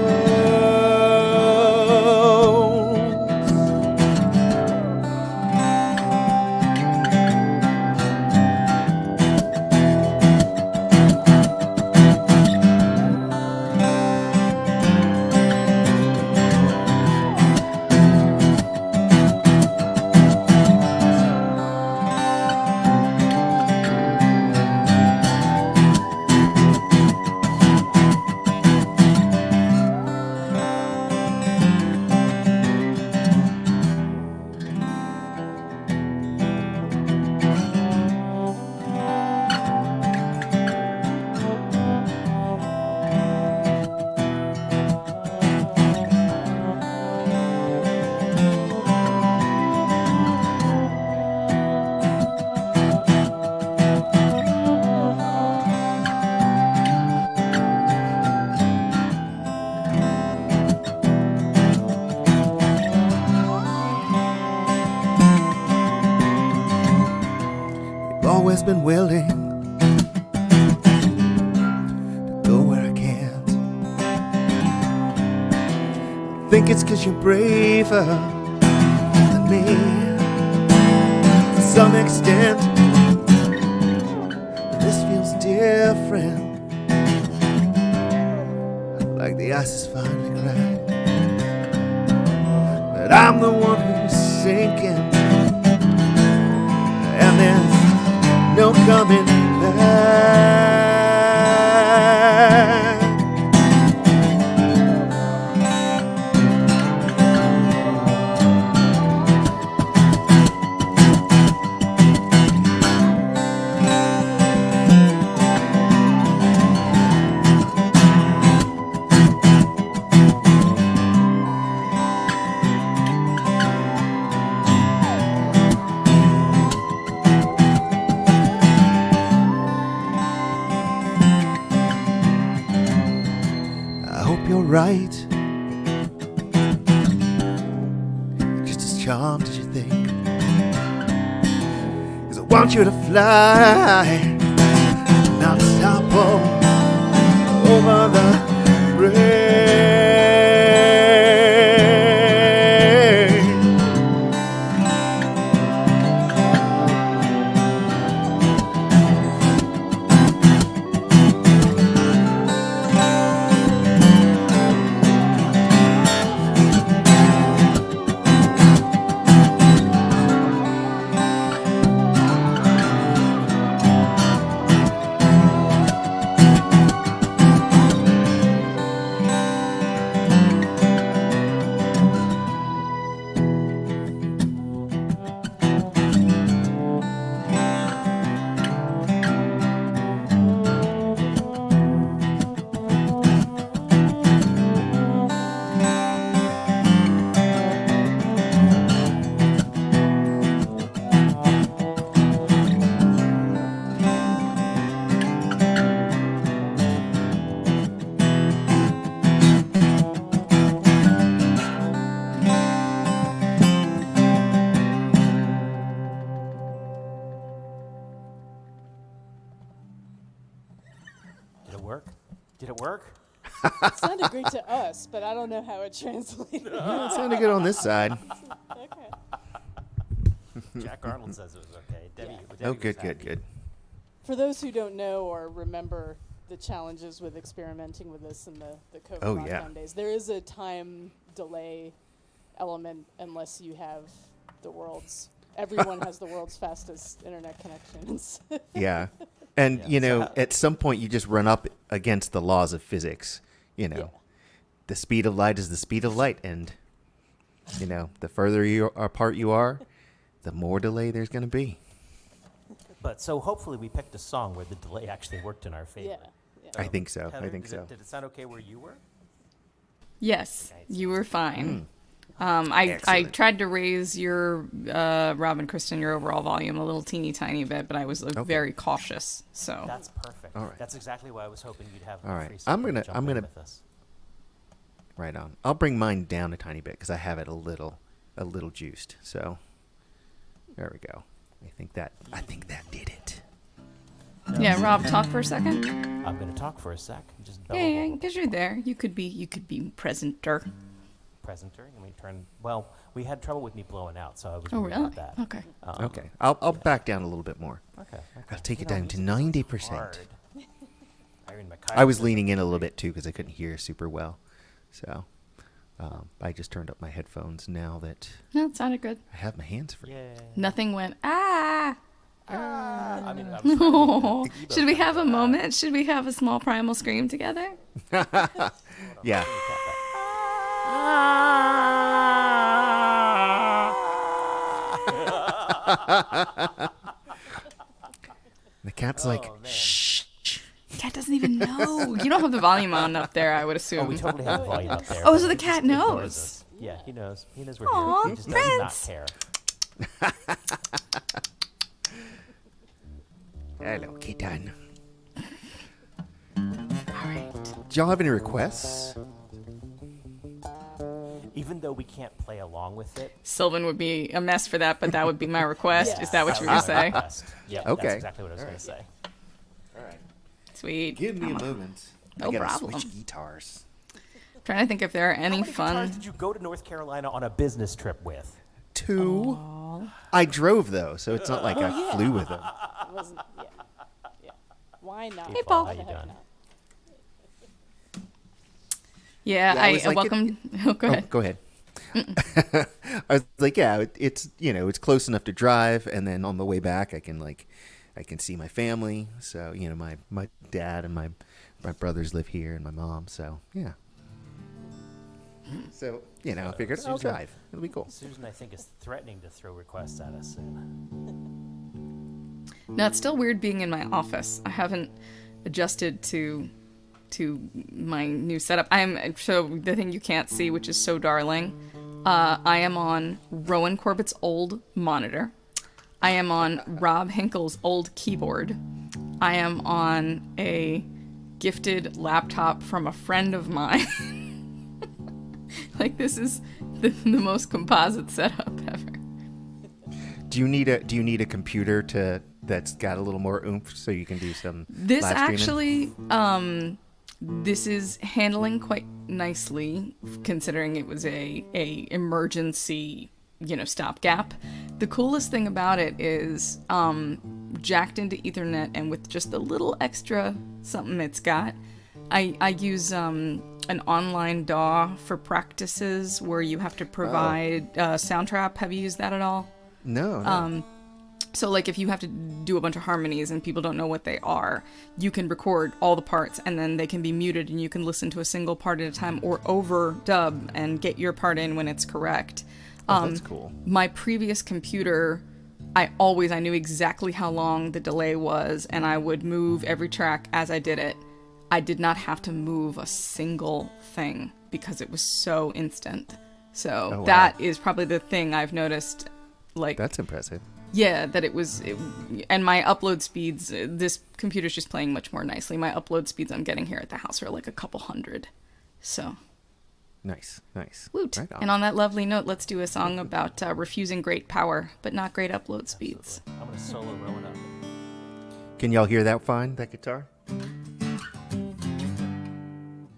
Always been willing to go where I can't. I think it's 'cause you're braver than me to some extent. This feels different, like the ice is finally cracked. But I'm the one who's sinking, and there's no coming back. You're right. You're just as charmed as you think. 'Cause I want you to fly, not stop over the bridge. Did it work? It sounded great to us, but I don't know how it translated. It sounded good on this side. Okay. Jack Arnold says it was okay. Debbie, Yeah. Debbie Oh, was good, happy. good, good. For those who don't know or remember the challenges with experimenting with this in the COVID Oh, lockdown yeah. days, there is a time delay element unless you have the world's everyone has the world's fastest internet connections. Yeah. And, Yeah. you know, So- at some point you just run up against the laws of physics. You know, Yeah. the speed of light is the speed of light. And, you know, the further you apart you are, the more delay there's going to be. But so hopefully we picked a song where the delay actually worked in our favor. Yeah, I think so. Heather, I think so. Did it sound okay where you were? Yes, you were fine. I Excellent. tried to raise your Rob and Kristen, your overall volume a little teeny tiny bit, but I was very cautious. So That's perfect. All right. That's exactly why I was hoping you'd have. All right. Free I'm second to gonna- jump I'm in gonna- with us. Right on. I'll bring mine down a tiny bit because I have it a little juiced. So there we go. I think that did it. yeah, Rob, talk for a second. I'm going to talk for a sec. Just bellow Yeah, bubble. because you're there. You could be presenter. Presenter. Let me turn. Well, we had trouble with me blowing out, so I was Oh, worried really? about that. Okay. Okay. I'll back down a little bit more. Okay. I'll take You it know, down to music's 90%. hard. Irene I was McKay- leaning in a little bit too because I couldn't hear super well. So I just turned up my headphones now that No, it sounded good. I have my hands free. Yeah. Nothing went, ah. I mean, I was trying to make the Ebo Should we kind have of a moment? Should we have a small primal scream together? Yeah. The cat's like, Oh, man. shh. Cat doesn't even know. You don't have the volume on up there, I would Oh, assume. we totally have the volume up there. Oh, but so the he cat just ignores knows. us. Yeah, he knows. He knows we're Aw, here. He just does not Prince. care. Hello, kitten. All right. Do y'all have any requests? Even though we can't play along with it. Sylvan would be a mess for that, but that would be my request. Is that what you were going to say? Yeah, Okay. that's exactly what I was going to say. All right. Sweet. Give me a moment. No I gotta problem. switch guitars. Trying to think if there are How any many guitars fun. did you go to North Carolina on a business trip with? 2. I drove though, so it's not like I flew with them. It wasn't. Yeah. Yeah. Why not? Hey, Paul. How Why you the heck doing? not? Yeah, Yeah, I was I like, welcome. Oh, go ahead. Oh, go ahead. I was like, yeah, it's it's close enough to drive, and then on the way back, I can see my family. So my dad and my brothers live here, and my mom. So yeah. So I figured I'll Susan- drive. It'll be cool. Susan, I think, is threatening to throw requests at us soon. No, it's still weird being in my office. I haven't adjusted to my new setup. So the thing you can't see, which is so darling. I am on Rowan Corbett's old monitor. I am on Rob Hinkle's old keyboard. I am on a gifted laptop from a friend of mine. Like, this is the most composite setup ever. Do you need a computer that's got a little more oomph so you can do some This live streaming? actually, this is handling quite nicely, considering it was a emergency, stopgap. The coolest thing about it is jacked into Ethernet, and with just a little extra something it's got, I use an online DAW for practices where you have to provide Soundtrap. Have you used that at all? No. So, like, if you have to do a bunch of harmonies and people don't know what they are, you can record all the parts and then they can be muted and you can listen to a single part at a time or overdub and get your part in when it's correct. That's cool. My previous computer, I knew exactly how long the delay was, and I would move every track as I did it. I did not have to move a single thing because it was so instant. So wow. that is probably the thing I've noticed. Like, That's impressive. yeah, that and my upload speeds, this computer's just playing much more nicely. My upload speeds I'm getting here at the house are like a couple hundred. So, Nice. woot. Right on. And on that lovely note, let's do a song about refusing great power, but not great upload speeds. I'm going to solo Rowan up. Can y'all hear that fine, that guitar?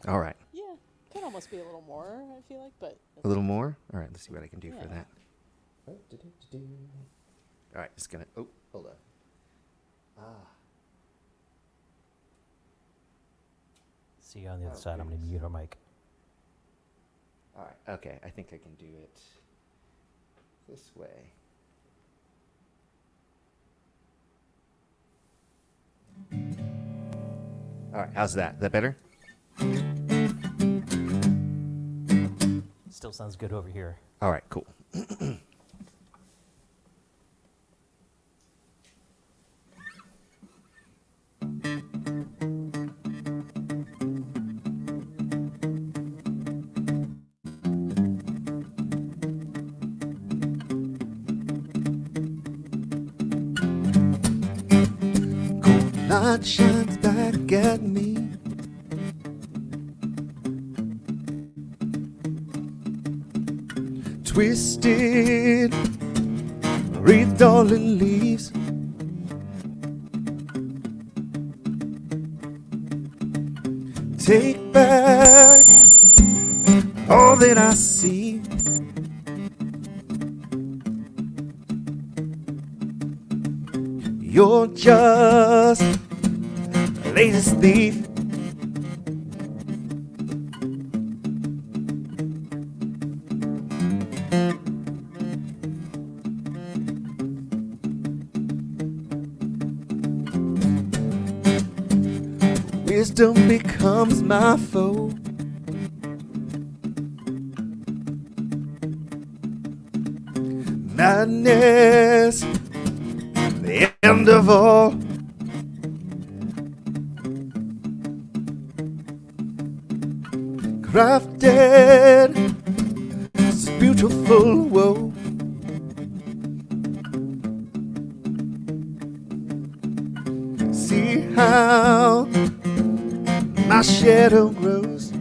All right. Yeah. Could almost be a little more, I feel like, but A little more? All right, let's see what I can do for Yeah. that. All right, just gonna. Oh, hold on. See you on the other side. I'm going to mute her mic. All right, okay. I think I can do it this way. All right, how's that? Is that better? Still sounds good over here. All right, cool. light shines back at me. Twisted, wreathed all in leaves. Take back all that I see. You're just the latest thief. Wisdom becomes my foe. Madness, the end of all. Crafted this beautiful woe. See how my shadow grows.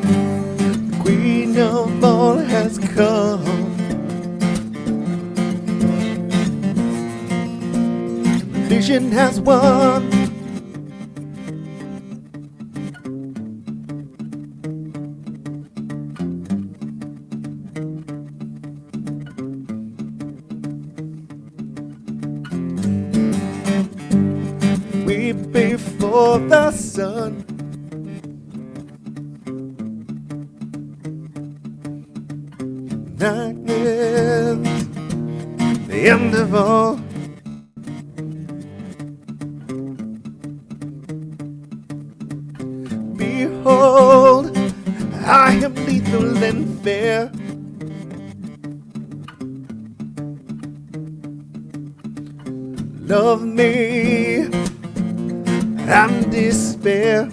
The queen of all has come. Vision has won. Before the sun, night is the end of all. Behold, I am lethal and fair. Love me and despair.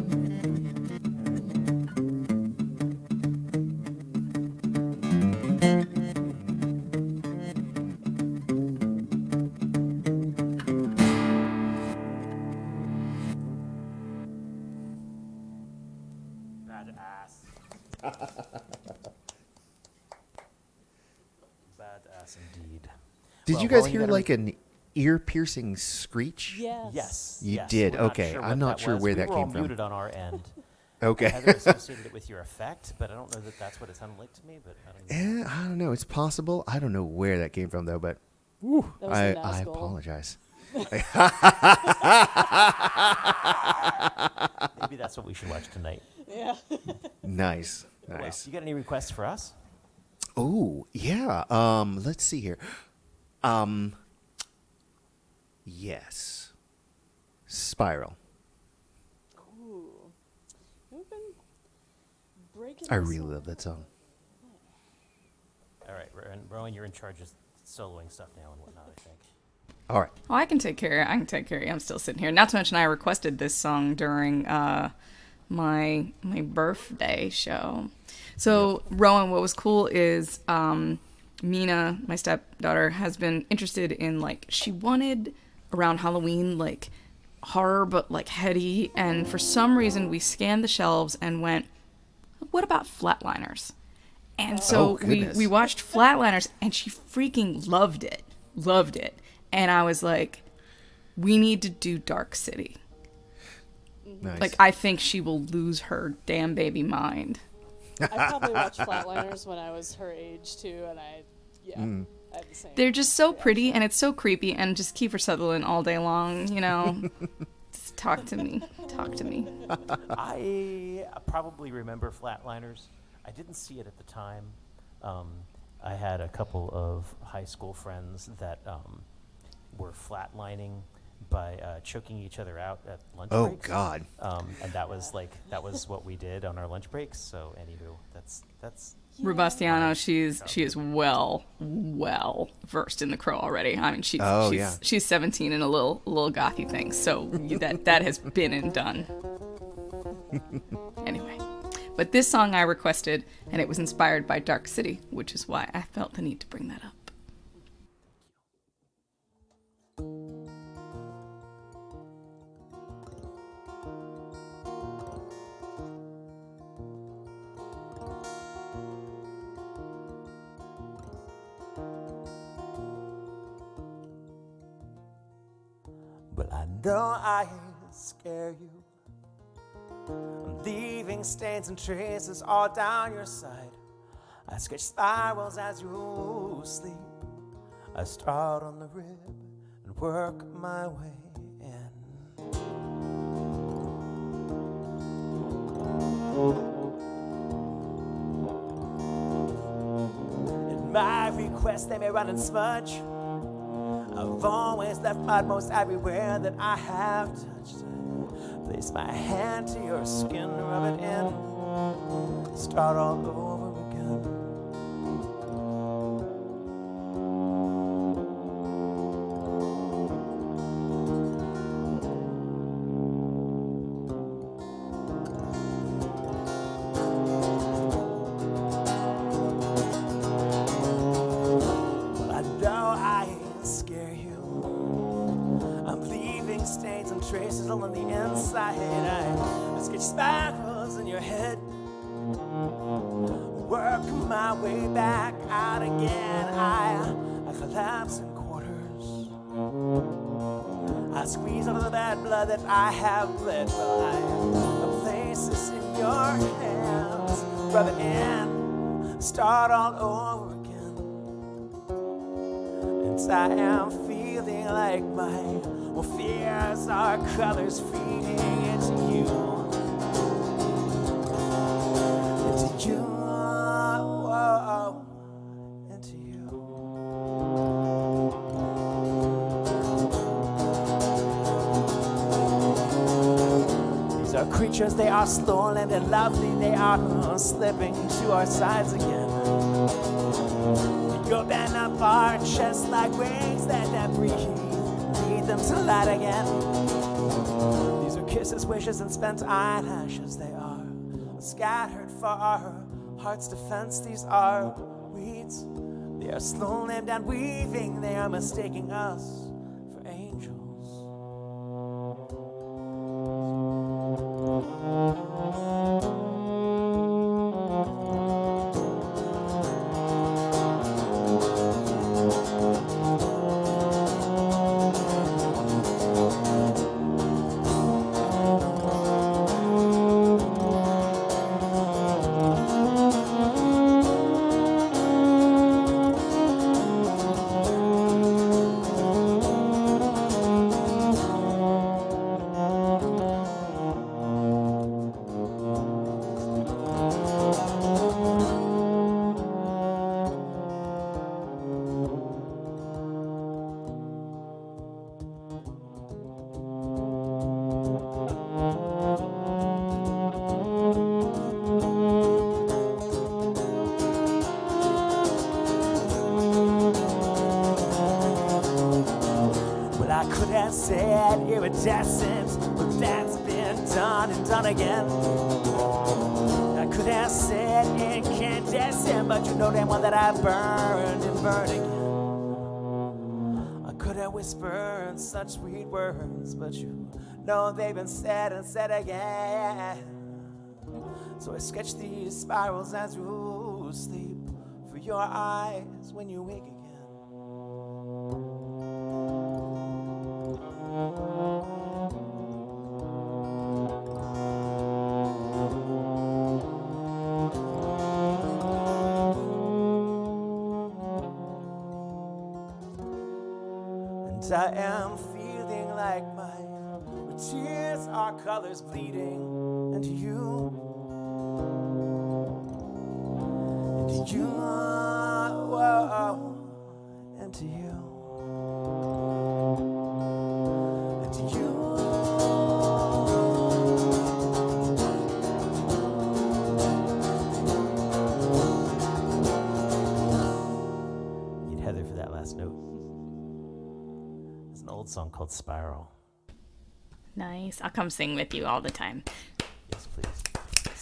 Badass. Badass indeed. Did Well, you guys Rowan, hear gotta like an ear-piercing screech? Yes. Yes. You yes. did? We're not Okay, sure I'm what not that sure was. where we that were came all from. muted on our end. Okay. Heather associated it with your effect, but I don't know that that's what it sounded like to me. But I don't know. I don't know. It's possible. I don't know where that came from though, but That was the I Nazgul. apologize. Maybe that's what we should watch tonight. Yeah. Nice. Well, Nice. you got any requests for us? Oh, yeah. Let's see here. Yes. Spiral. Ooh. We've been breaking I this really one love that up. song. All right, Rowan, you're in charge of soloing stuff now and whatnot, I think. All right. Oh, I can take care of you. I'm still sitting here. Not to mention I requested this song during my birthday show. So, Rowan, what was cool is Mina, my stepdaughter, has been interested in, like, she wanted around Halloween, like, horror but, like, heady. And for some reason, we scanned the shelves and went, what about Flatliners? And so goodness. we watched Flatliners, and she freaking loved it. Loved it. And I was like, we need to do Dark City. Nice. Like, I think she will lose her damn baby mind. I probably watched Flatliners when I was her age too, and I had the same. They're just so pretty, and it's so creepy, and just Kiefer Sutherland all day long, you know? Just talk to me. Talk to me. I probably remember Flatliners. I didn't see it at the time. I had a couple of high school friends that were flatlining by choking each other out at lunch Oh, breaks. God. And that was what we did on our lunch breaks. So anywho, that's Rubastiano, she is well versed in the Crow already. I mean, she's 17 and a little gothy thing, so that has been and done. Anyway, but this song I requested, and it was inspired by Dark City, which is why I felt the need to bring that up. But I know I scare you. I'm leaving stains and traces all down your side. I sketch spirals as you sleep. I start on the rib and work my way in. At my request, they may run and smudge. I've always left mud most everywhere that I have touched. Place my hand to your skin, rub it in, start all over again. Well, I know I scare you. I'm leaving stains and traces all on the inside. I sketch spirals in your head, work my way back out again. I collapse in quarters. I squeeze out of the bad blood that I have bled. Well, I place this in your hands, rub it in, start all over again. And I am feeling like my fears are colors feeding into you. Into you. Into you. These are creatures, they are stolen and lovely. They are slipping to our sides again. You'll bend up our chests like wings that breathe. Lead them to light again. These are kisses, wishes, and spent eyelashes. They are scattered for our heart's defense. These are weeds. They are slow limbed and weaving. They are mistaking us for angels. I could have said iridescent, but that's been done and done again. I could have said incandescent, but you know damn well that I burned and burned again. I could have whispered such sweet words, but you know they've been said and said again. So I sketch these spirals as you sleep, for your eyes when you wake again. And I am feeling like my tears are colors bleeding into you. Into you. Into you. Into you. Need Heather for that last note. It's an old song called Spiral. Nice. I'll come sing with you all the time. Yes, please.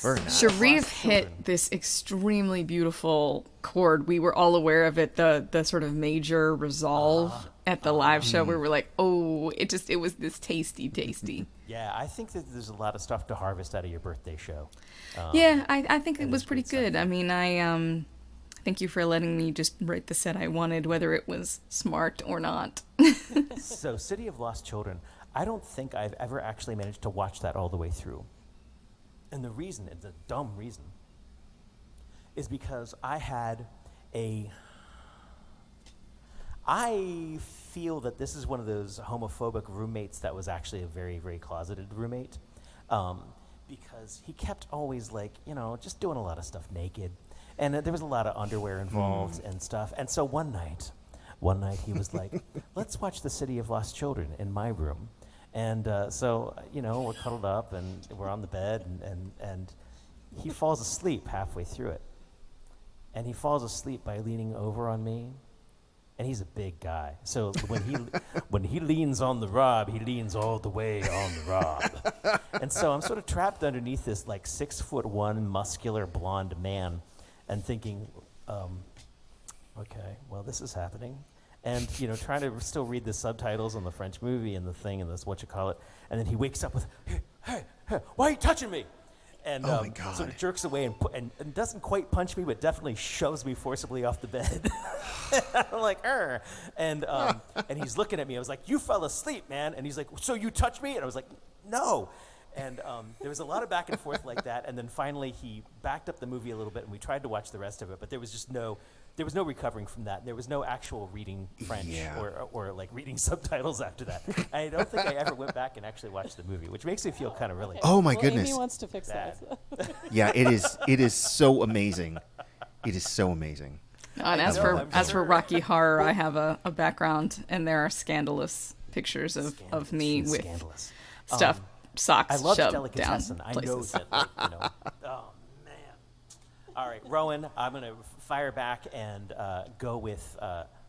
Very nice. Sharif Lost children. hit this extremely beautiful chord. We were all aware of it, the sort of major resolve at the live show where we're like, oh, it was this tasty. Yeah, I think that there's a lot of stuff to harvest out of your birthday show. Yeah, I think it it was is pretty good stuff. good. I mean, I thank you for letting me just write the set I wanted, whether it was smart or not. So, City of Lost Children, I don't think I've ever actually managed to watch that all the way through. And the reason, it's a dumb reason, is because I feel that this is one of those homophobic roommates that was actually a very, very closeted roommate. Because he kept always just doing a lot of stuff naked. And there was a lot of underwear involved and stuff. And so one night he was like, let's watch The City of Lost Children in my room. And so, we're cuddled up and we're on the bed and he falls asleep halfway through it. And he falls asleep by leaning over on me. And he's a big guy. So when he leans on the rob, he leans all the way on the rob. And so I'm sort of trapped underneath this 6'1" muscular blonde man and thinking, okay, well, this is happening. And, trying to still read the subtitles on the French movie and the thing and this, and then he wakes up with, hey, why are you touching me? And Oh my God. sort of jerks away and doesn't quite punch me, but definitely shoves me forcibly off the bed. I'm like, "Arr." And he's looking at me. I was like, you fell asleep, man. And he's like, so you touched me? And I was like, no. And there was a lot of back and forth like that. And then finally he backed up the movie a little bit, and we tried to watch the rest of it, but there was just no recovering from that. There was no actual reading French Yeah. or reading subtitles after that. I don't think I ever went back and actually watched the movie, which makes me feel kind of really Oh my Well, goodness. Amy wants to fix that. Yeah, it is so amazing. It is so amazing. And I as know, for I'm as sure. for Rocky Horror, I have a background, and there are scandalous pictures of me She's with scandalous. stuff socks I love shoved delicatessen. down I know places. that. Oh man! All right, Rowan, I'm gonna fire back and go with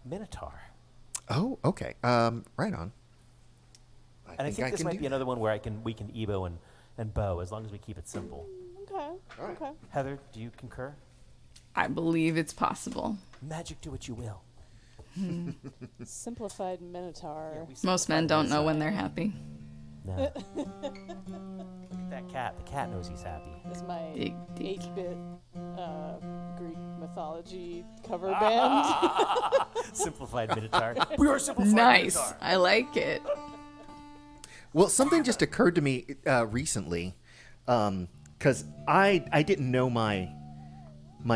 Minotaur. Oh, okay. Right on. And I think this might be another one where we can Ebo and Bo, as long as we keep it simple. Okay. Heather, do you concur? I believe it's possible. Magic, do what you will. Simplified Minotaur. Most men don't know when they're happy. No. Look at that cat. The cat knows he's happy. Is my Big dick. 8-bit Greek mythology cover band. Simplified Minotaur. We are simplified Nice. Minotaur. I like it. Well, something just occurred to me recently, because I didn't know my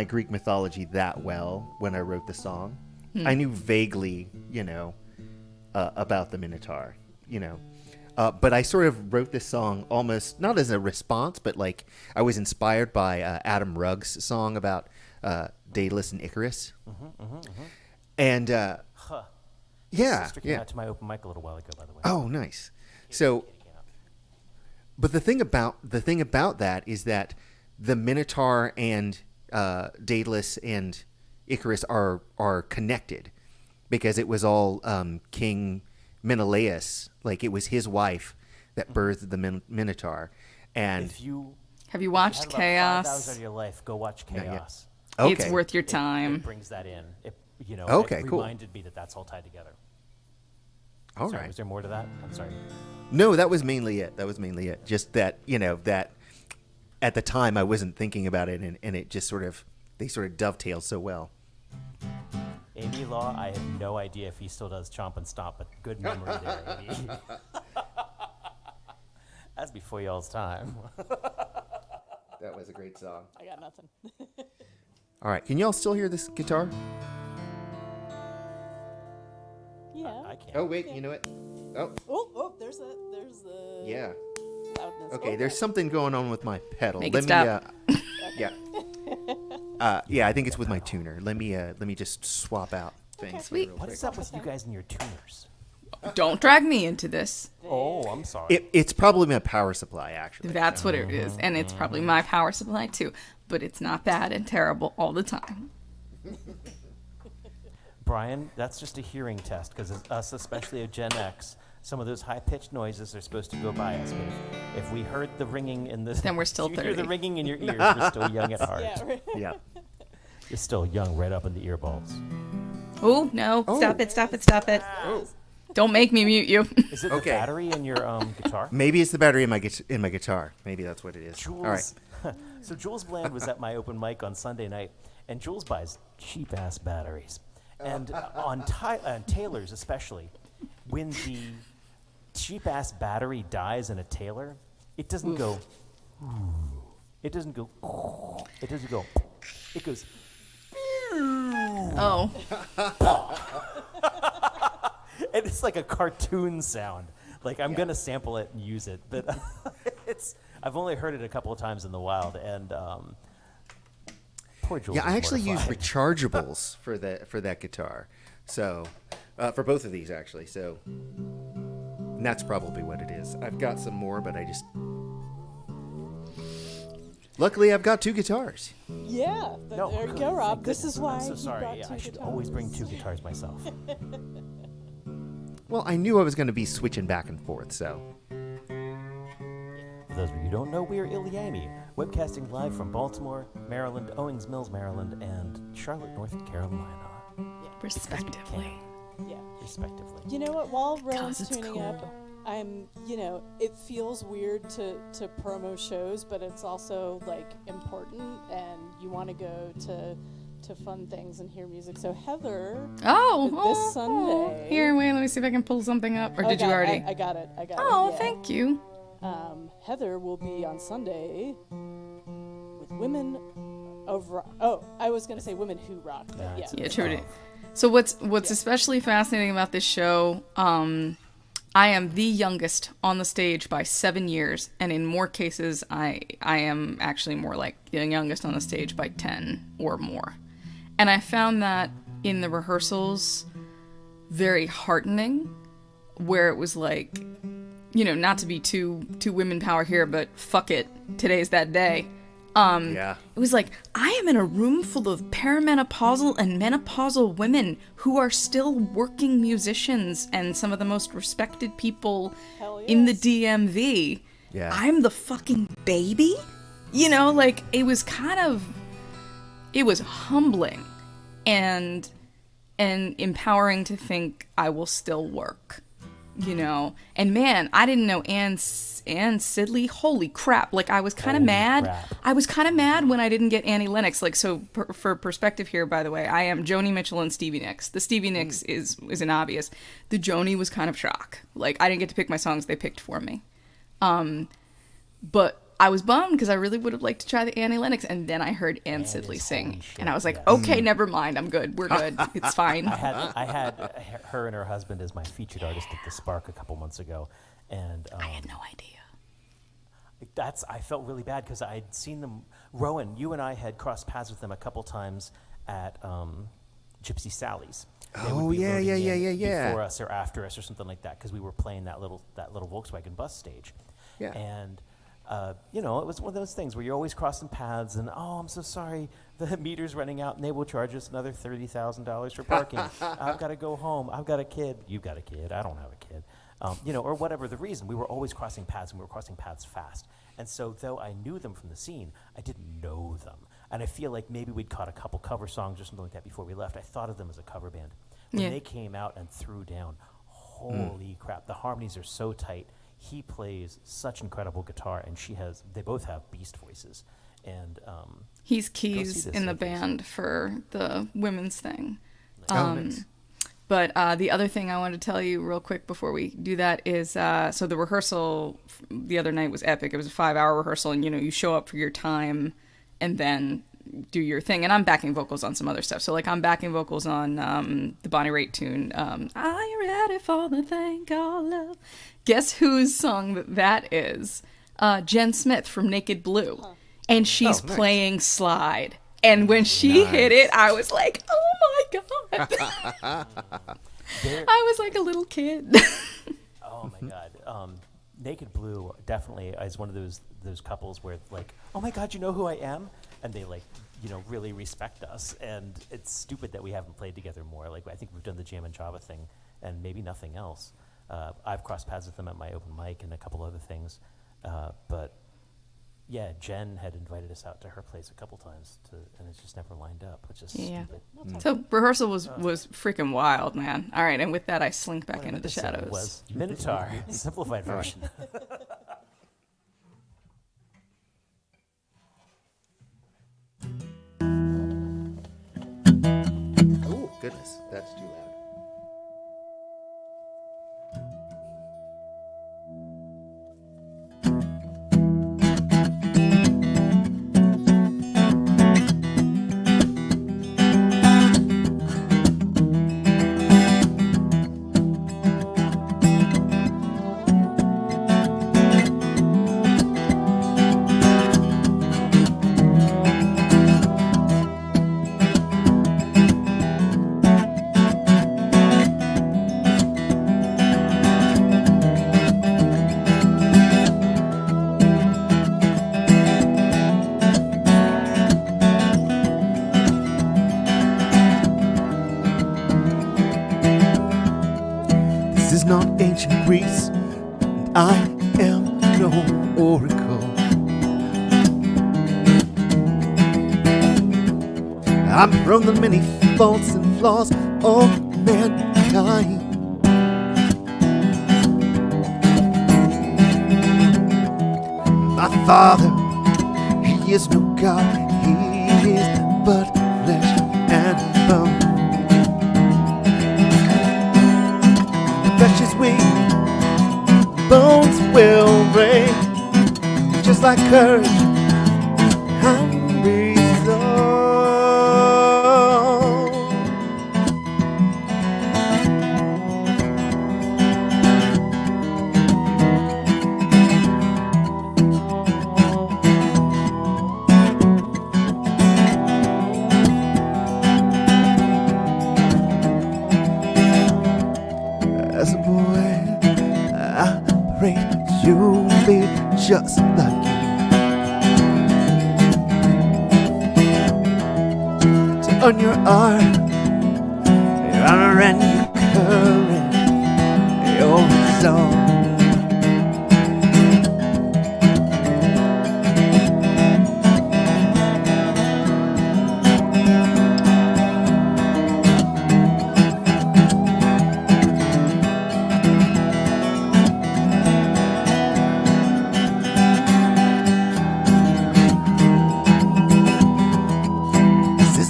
Greek mythology that well when I wrote the song. I knew vaguely, about the Minotaur, but I sort of wrote this song almost not as a response, but I was inspired by Adam Rugg's song about Daedalus and Icarus, and yeah, Sister came yeah. out to my open mic a little while ago, by the way. Oh, nice. So, but the thing about that is that the Minotaur and Daedalus and Icarus are connected, because it was all King Menelaus, it was his wife that birthed the Minotaur, and If you Have you had watched about 5 hours out Chaos? of your life, go watch yet. Chaos. okay, It's worth your It time. brings that in. Okay, it cool. reminded me that that's all tied together. all Sorry, right. was there more to that? I'm sorry. No, that was mainly it. Just that that at the time I wasn't thinking about it, and it just they sort of dovetail so well. Amy Law, I have no idea if he still does Chomp and Stomp, but good memory there, Amy. That's before y'all's time. That was a great song. I got nothing. All right, can y'all still hear this guitar? Yeah. I can't. Oh wait, you know what? Oh There's the yeah. loudness. Okay, there's something going on with my pedal. Make Let it me. stop. Yeah. Yeah, I think it's with my tuner. Let me just swap out things. Sweet. real What quick. is up with you guys and your tuners? Don't drag me into this. Oh, I'm sorry. It's probably my power supply, actually. That's what it is. And it's probably my power supply too. But it's not bad and terrible all the time. Brian, that's just a hearing test, because us, especially a Gen X, some of those high-pitched noises are supposed to go by us. But if we heard the ringing in the... Then we're still if you hear the 30. ringing in your ears, you're still young at heart. Yeah, right. Yeah. You're still young right up in the ear bulbs. Oh, no. Stop it, stop it, stop it. Don't make me mute you. Is it Okay. the battery in your guitar? Maybe it's the battery in my guitar. Maybe that's what it is. Jules, All right. So Jules Bland was at my open mic on Sunday night, and Jules buys cheap-ass batteries. And on Taylors especially, when the cheap-ass battery dies in a Taylor, it doesn't go... It doesn't go... It doesn't go... It goes... Oh. And it's like a cartoon sound. Like, I'm going to sample it and use it. But I've only heard it a couple of times in the wild, and... Poor Jules Yeah, I is actually use mortified. rechargeables for that guitar. So, for both of these actually. So, and that's probably what it is. I've got some more, but I just. Luckily, I've got 2 guitars. Yeah, No, there you good, go, Rob. thank This is goodness. why I'm so you sorry. brought Yeah, 2 I should guitars. always bring 2 guitars myself. Well, I knew I was going to be switching back and forth, so. For those of you who don't know, we are ilyAIMY, webcasting live from Baltimore, Maryland, Owings Mills, Maryland, and Charlotte, North Carolina, Respectively. Yeah. respectively. You know what? While Rowan's 'Cause it's tuning up, cool. I'm, it feels weird to promo shows, but it's also like important, and you want to go to fun things and hear music. So Heather, Oh, Sunday. Here, wait, let me see if I can pull something up. Or did you already? I got it. Oh, yeah. thank you. Heather will be on Sunday with Women of Rock. Oh, I was gonna say Women Who Rock. But yeah. Yeah, true. So what's especially fascinating about this show, I am the youngest on the stage by 7 years, and in more cases, I am actually more like the youngest on the stage by 10 or more. And I found that in the rehearsals very heartening, where it was like, not to be too women power here, but fuck it, today's that day. Yeah. It was like, I am in a room full of perimenopausal and menopausal women who are still working musicians and some of the most respected people Hell in the yes. DMV. Yeah. I'm the fucking baby? It was it was humbling and empowering to think I will still work. And man, I didn't know Anne Sidley. Holy crap! Like, I was kind of mad. crap. I was kind of mad when I didn't get Annie Lennox. Like, so for perspective here, by the way, I am Joni Mitchell and Stevie Nicks. The Stevie Nicks is an obvious. The Joni was kind of shock. Like, I didn't get to pick my songs; they picked for me. But I was bummed because I really would have liked to try the Annie Lennox, and then I heard Anne Sidley is sing, holy and I shit, was like, yes. okay, never mind, I'm good. We're good. It's fine. I had her and her husband as my featured artist at the Spark a couple months ago, and I had no idea. I felt really bad because I'd seen them. Rowan, you and I had crossed paths with them a couple times at Gypsy Sally's. They would Oh, be yeah, loading yeah, in yeah, yeah, yeah. Before us or after us or something like that, because we were playing that little Volkswagen bus stage. Yeah. And it was one of those things where you're always crossing paths, and I'm so sorry, the meter's running out, and they will charge us another $30,000 for parking. I've got to go home. I've got a kid. You've got a kid. I don't have a kid. Or whatever the reason, we were always crossing paths, and we were crossing paths fast. And so, though I knew them from the scene, I didn't know them. And I feel like maybe we'd caught a couple cover songs or something like that before we left. I thought of them as a cover band. When Yeah. they came out and threw down, holy crap, the harmonies are so tight. He plays such incredible guitar, and they both have beast voices. And He's see keys this in the if there's- band for the women's thing. Nice. But the other thing I wanted to tell you real quick before we do that is, so the rehearsal the other night was epic. It was a 5-hour rehearsal, and you show up for your time and then do your thing. And I'm backing vocals on some other stuff. So, like, I'm backing vocals on the Bonnie Raitt tune, Are You Ready for the Thing Called Love? Guess whose song that is? Jen Smith from Naked Blue. And she's nice. playing slide. And when she hit it, I was like, oh my God. I was like a little kid. oh my God, Naked Blue definitely is one of those couples where like, oh my God, you know who I am, and they like really respect us. And it's stupid that we haven't played together more. Like, I think we've done the Jam and Java thing, and maybe nothing else. I've crossed paths with them at my open mic and a couple other things. But yeah, Jen had invited us out to her place a couple times, and it's just never lined up, which is Yeah. stupid. So rehearsal was freaking wild, man. All right, and with that, I slink back What I into meant the to say shadows. was Minotaur, simplified version. Oh, goodness. That's too loud. This is not ancient Greece, and I am no oracle. I'm from the many faults and flaws of mankind. My father, he is no God, he is but flesh and bone. Flesh is weak, bones will break, just like courage and reason. As a boy, I prayed you'll be just like you. To earn your art, your honor and your courage, your soul.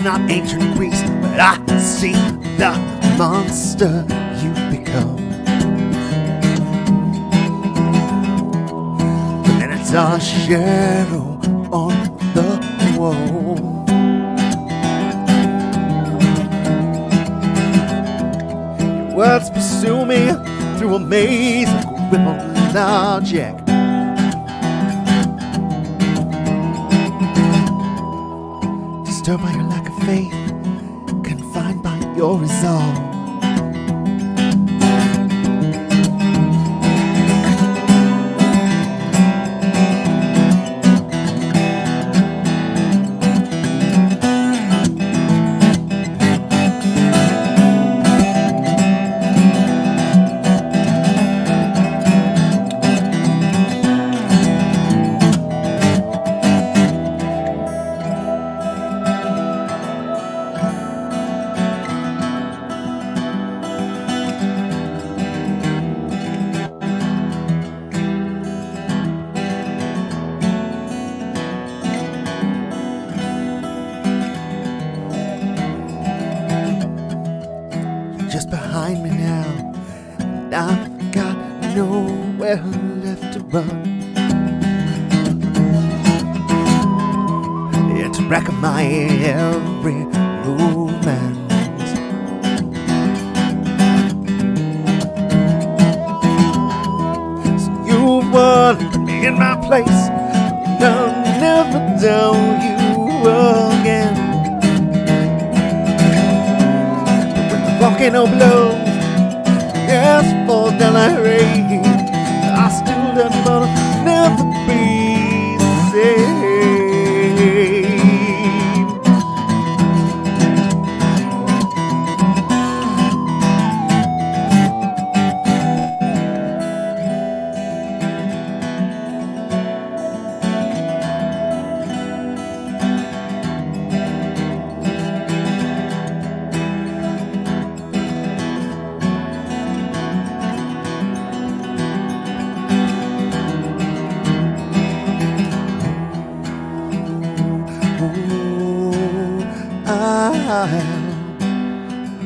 Not ancient Greece, but I see the monster you've become. And it's a shadow on the wall. Your words pursue me through a maze of criminal logic. Disturbed by your lack of faith, confined by your resolve. Just behind me now, and I've got nowhere left to run. Yeah, to reckon my every movement. So you won, put me in my place, and I'll never tell you again. Volcano blows, yes, fall down like rain. I still learn, but I'll never be the same.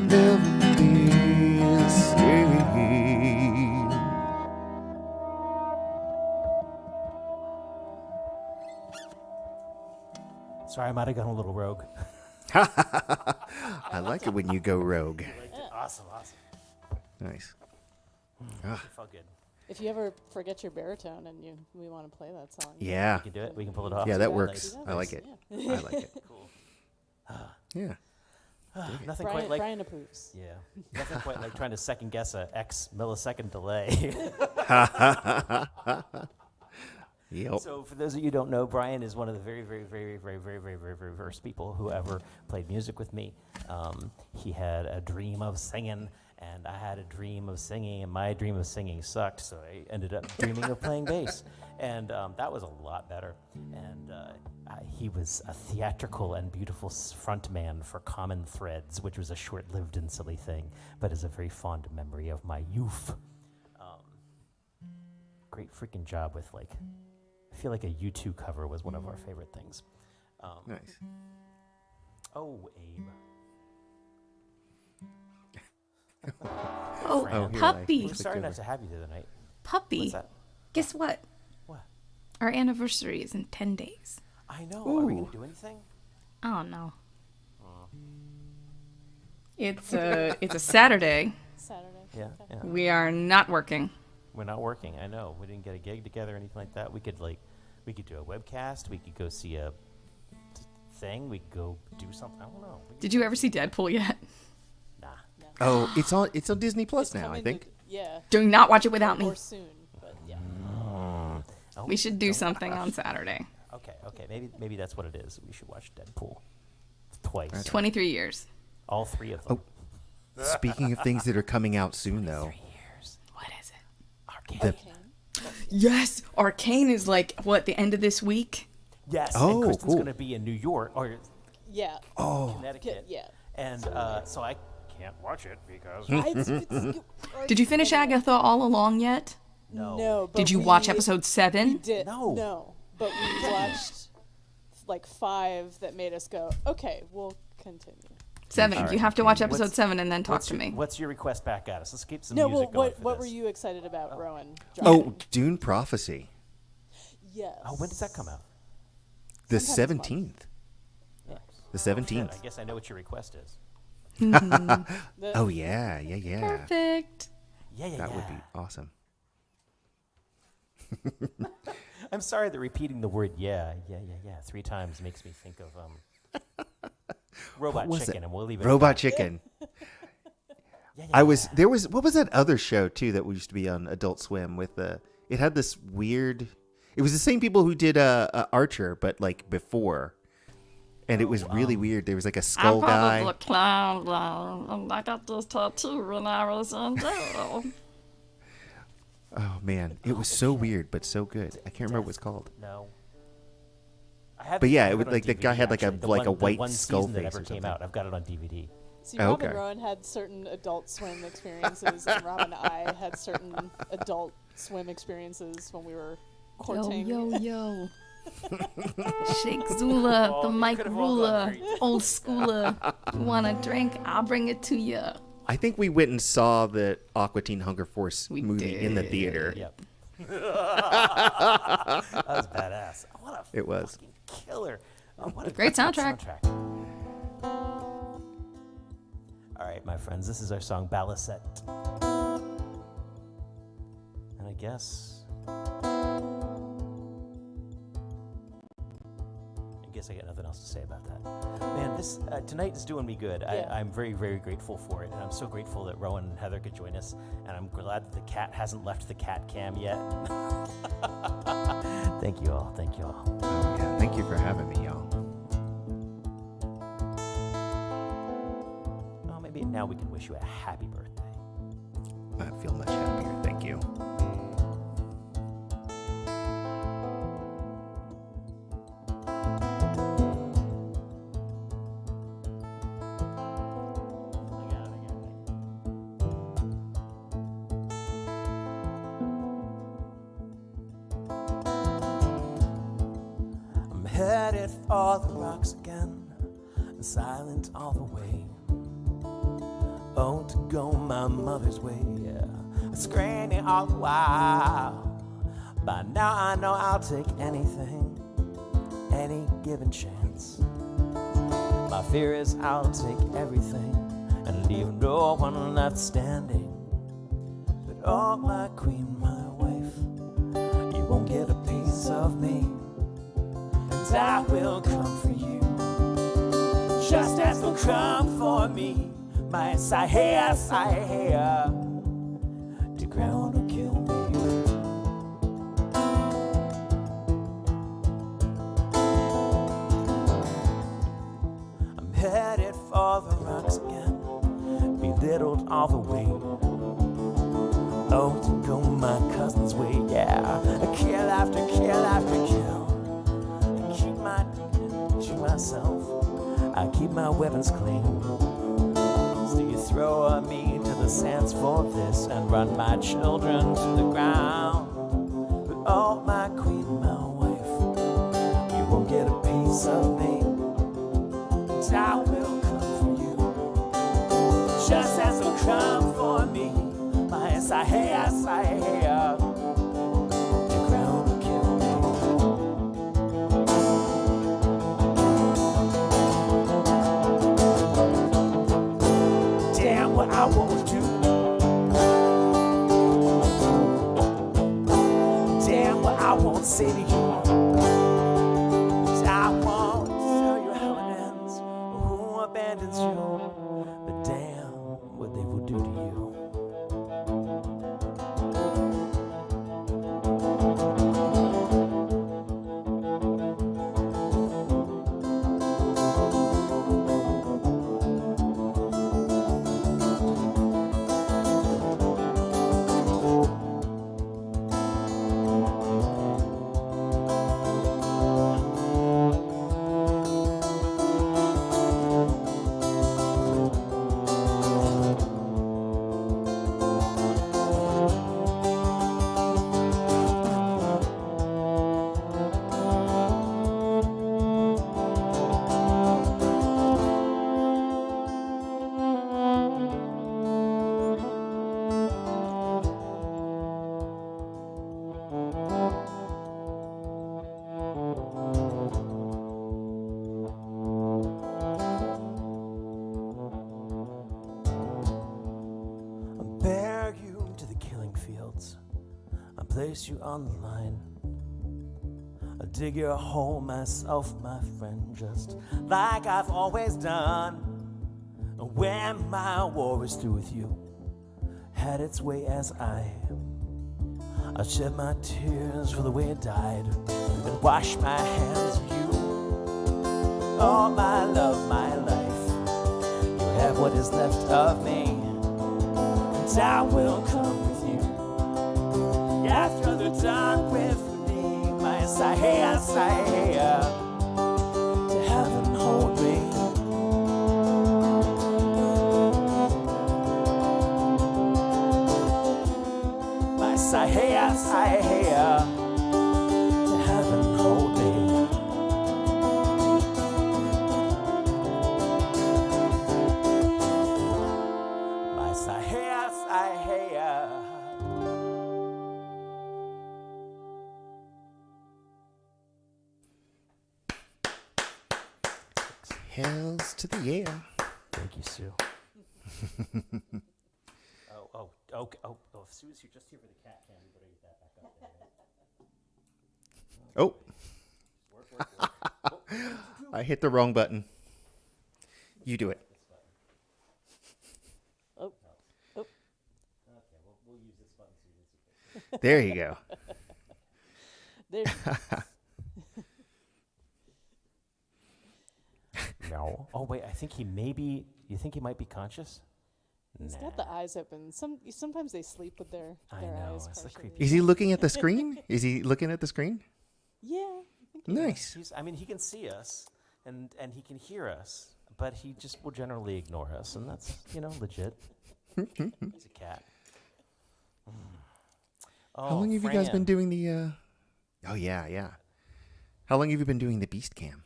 never be the same. Sorry, I might have gone a little rogue. I like it when you go rogue. Awesome, awesome. Nice. It felt good. If you ever forget your baritone and we want to play that song. Yeah. We can do it. We can pull it off. Yeah, that Yeah, works. nice. I like it. Yeah. I like it. Cool. Yeah. Nothing Brian, quite like Brian approves. yeah. Nothing quite like trying to second guess a X millisecond delay. Yep. So, for those of you who don't know, Brian is one of the very, very, very, very, very, very, very, very first people who ever played music with me. He had a dream of singing, and I had a dream of singing, and my dream of singing sucked, so I ended up dreaming of playing bass, and that was a lot better. And he was a theatrical and beautiful frontman for Common Threads, which was a short-lived and silly thing, but is a very fond memory of my youth. Great freaking job with like. I feel like a U2 cover was one of our favorite things. Nice. Oh, Abe. Oh, Fran. here, puppy. We're Click sorry over. not to have you the other night. Puppy. What's that? Guess what? What? Our anniversary is in 10 days. I know. Are we Ooh. going to do anything? Oh no. It's a Saturday. Saturday. Yeah, Okay. yeah. We are not working. We're not working. I know. We didn't get a gig together or anything like that. We could do a webcast. We could go see a thing. We could go do something. I don't know. Did you ever see Deadpool yet? Nah. Oh, it's on Disney Plus It's now, I coming think. to- yeah. Do not watch it without me. Or soon, but yeah. Oh, We should do oh, something gosh. on Saturday. Okay. Maybe that's what it is. We should watch Deadpool twice. 23 years. All three of them. Speaking of things that are coming out soon, though, 3 years. What is it? Arcade. The- Yes, Arcane is like what, the end of this week? Yes. Oh, and Kristen's cool. going to be in New York or Yeah. Connecticut. Yeah. And so I can't watch it because Did you finish Agatha all along yet? No. But Did you watch we- episode We 7? did. No. No. But we watched like 5 that made us go, okay, we'll continue. 7. All You right. have to watch episode What's- 7 and then talk to me. What's your request back at us? Let's keep some No, music well, going what for what this. were you excited about, Rowan? oh, dropping? Dune Prophecy, Yes. Oh, when does that come out? the Sometime this 17th. Yeah. The Shit, 17th. I guess I know what your request is. The- Oh yeah. Perfect. Yeah. That would be awesome. I'm sorry that repeating the word yeah 3 times makes me think of Robot was Chicken, it? and we'll leave it. Robot Chicken. Yeah, There was what was that other show too that used to be on Adult Swim with it had this weird. It was the same people who did Archer, but like before, and it was really weird. There was like a skull guy. clown. I got this tattoo when I was in jail. Oh man, it was so weird but so good. I can't remember what it's called. No. I have But yeah, I it have was on like the guy DVD, had like a- actually. The like a one- the white one skull season that face ever or came something. out. I've got it on DVD. See, Oh, Rob and okay. Rowan had certain Adult Swim experiences, and Rob and I had certain Adult Swim experiences when we were courting. Yo. Shake Zula, Oh, the you Mike could've all gone Ruler, great. old schooler. You want a drink? I'll bring it to you. I think we went and saw the Aqua Teen Hunger Force We movie in the did. theater. Yep. That was badass. What a It was. fucking killer. Oh, what a Great good soundtrack. All right, my friends, this is our song Balisette. And I guess I got nothing else to say about that. Man, this tonight is doing me good. Yeah. I'm very, very grateful for it, and I'm so grateful that Rowan and Heather could join us, and I'm glad that the cat hasn't left the cat cam yet. Thank you all. Oh, yeah. Thank you for having me, y'all. Oh, maybe now we can wish you a happy birthday. I feel much happier. Thank you. I'm headed for the rocks again. silent all the way. Oh, to go my mother's way, yeah. Screaming all the while. By now I know I'll take anything, any given chance. My fear is I'll take everything and leave no one left standing. But oh, my queen, my wife, you won't get a piece of me, and I will come for you, just as will come for me. My Sahaya, Sahaya, the ground will kill me. I'm headed for the rocks again, belittled all the way. Oh, to go my cousin's way, yeah. Kill after kill after kill. I keep my dignity to myself. I keep my weapons clean. So you throw me to the sands for this and run my children to the ground. But oh, my queen, my wife, you won't get a piece of me, and I will come for you, just as will come for me. My Sahaya, Sahaya, the ground will kill me. Damn what I won't do. Damn what I won't say to you. I won't tell you how it ends or who abandons you. But damn what they will do to you. Bear you to the killing fields. I place you on the line. I dig your hole myself, my friend, just like I've always done. And when my war is through with you, had its way as I shed my tears for the way it died, and wash my hands of you. Oh, my love, my life, you have what is left of me. I will come with you after they're done with me. My Sahaya, Sahaya, to heaven hold me. My Sahaya, Sahaya, to heaven hold me. My Sahaya, Sahaya. Hells to the yeah. Thank you, Sue. Okay. Oh, if Sue's here, just here for the cat cam, we better get that back up there. Oh, Work. I hit the wrong button. You do it. Oh, oh, Okay, we'll use this button so you can see. There you go. there. No. Oh wait, I think he maybe. You think he might be conscious? He's got the eyes open. Sometimes they sleep with their I eyes know, it's the partially. creepy- Is he looking at the screen? Is he looking at the screen? Yeah, I think Nice. I mean, he can see us, and he can hear us, but he just will generally ignore us, and that's legit. He's a cat. Oh, How long have you guys been Fran. doing the? Oh yeah. How long have you been doing the Beast Cam?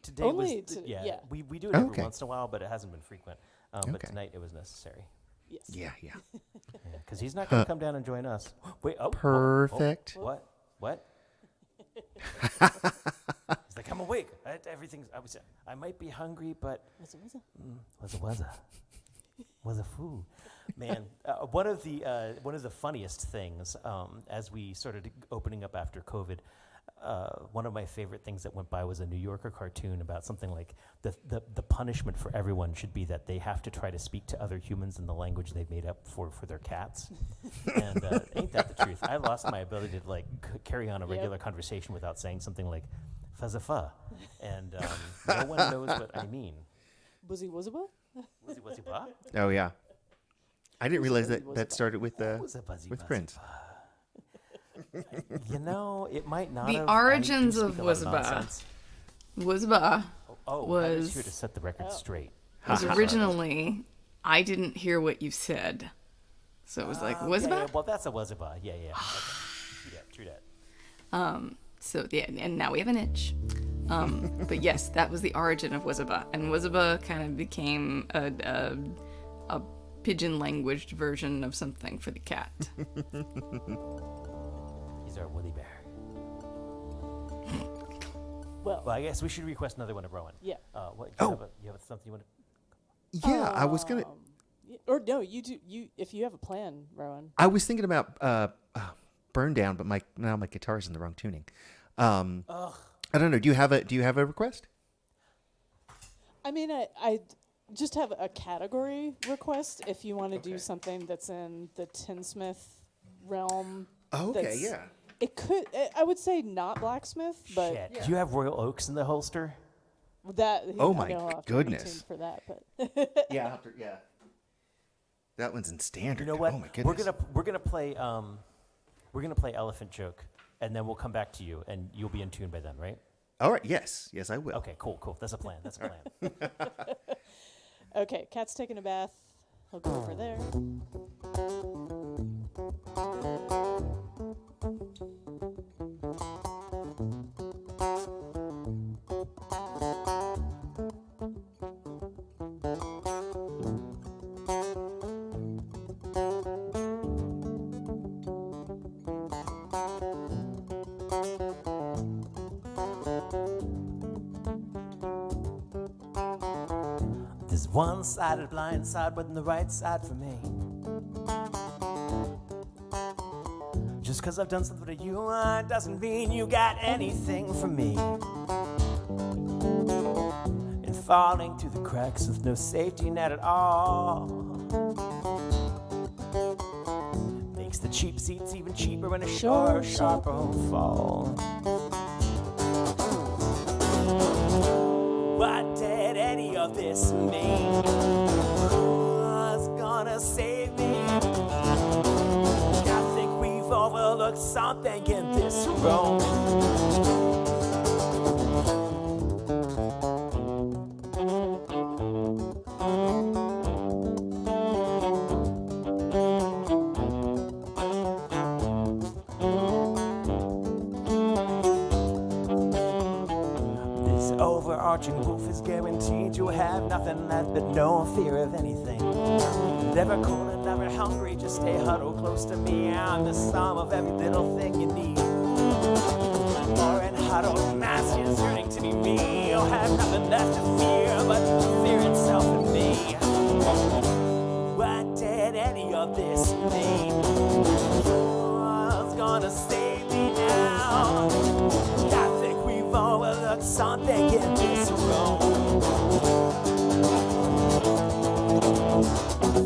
Today Only was to- yeah. yeah. We do it every Okay. once in a while, but it hasn't been frequent. But Okay. tonight it was necessary. Yes. Yeah, yeah. Because he's not going to come down and join us. Wait. Oh. Perfect. What? What? He's like, I'm awake. Everything's. I might be hungry, but Was it? was a food. Man, one of the funniest things as we started opening up after COVID, one of my favorite things that went by was a New Yorker cartoon about something like the punishment for everyone should be that they have to try to speak to other humans in the language they've made up for their cats. And ain't that the truth? I lost my ability to carry on a regular conversation without saying something like "fuzza-fa," and no one knows what I mean. Was Was he what? Oh yeah. I didn't realize Buzzy that started with Was it buzzy with buzzy Prince. You know, it might not The have. origins I do of speak a lot Wuzba. nonsense. Wuzba I was was- here to set the record straight. was originally, I didn't hear what you said. So it was like, Wuzba? Yeah, well, that's a Wuzba. Yeah. Okay. True that. So yeah, and now we have an itch. But yes, that was the origin of Wuzba, and Wuzba kind of became a pigeon languaged version of something for the cat. He's our woolly bear. Well, Well, I guess we should request another one of Rowan. yeah. What? You have something you want to? Yeah, I was gonna. Or no, you do. If you have a plan, Rowan. I was thinking about Burn Down, but my guitar's in the wrong tuning. I don't know. Do you have a request? I mean, I just have a category request if you want to do something that's in the tinsmith realm. Oh, okay, that's- yeah. It could. I would say not blacksmith, but Shit. Do you have Royal Oaks in the holster? that. Oh I my know I'll have to goodness. retune for that, but Yeah, yeah. That one's in standard. You know what? Oh my goodness. We're gonna play Elephant Joke, and then we'll come back to you, and you'll be in tune by then, right? All right. Yes, I will. Okay. Cool. That's a plan. okay. Cat's taking a bath. He'll go over there. There's one-sided blind side, but the right side for me. Just 'cause I've done something to you doesn't mean you got anything from me. And falling through the cracks with no safety net at all makes the cheap seats even cheaper and a sharper fall. What did any of this mean? Who's gonna save me? I think we've overlooked something in this room. This overarching roof is guaranteed you'll have nothing left but no fear of anything. Never cold and never hungry, just stay huddled close to me. I'm the sum of every little thing you need. More and huddled mass is yearning to be me. You'll have nothing left to fear but fear itself in me. What did any of this mean? Who's gonna save me now? I think we've overlooked something in this room.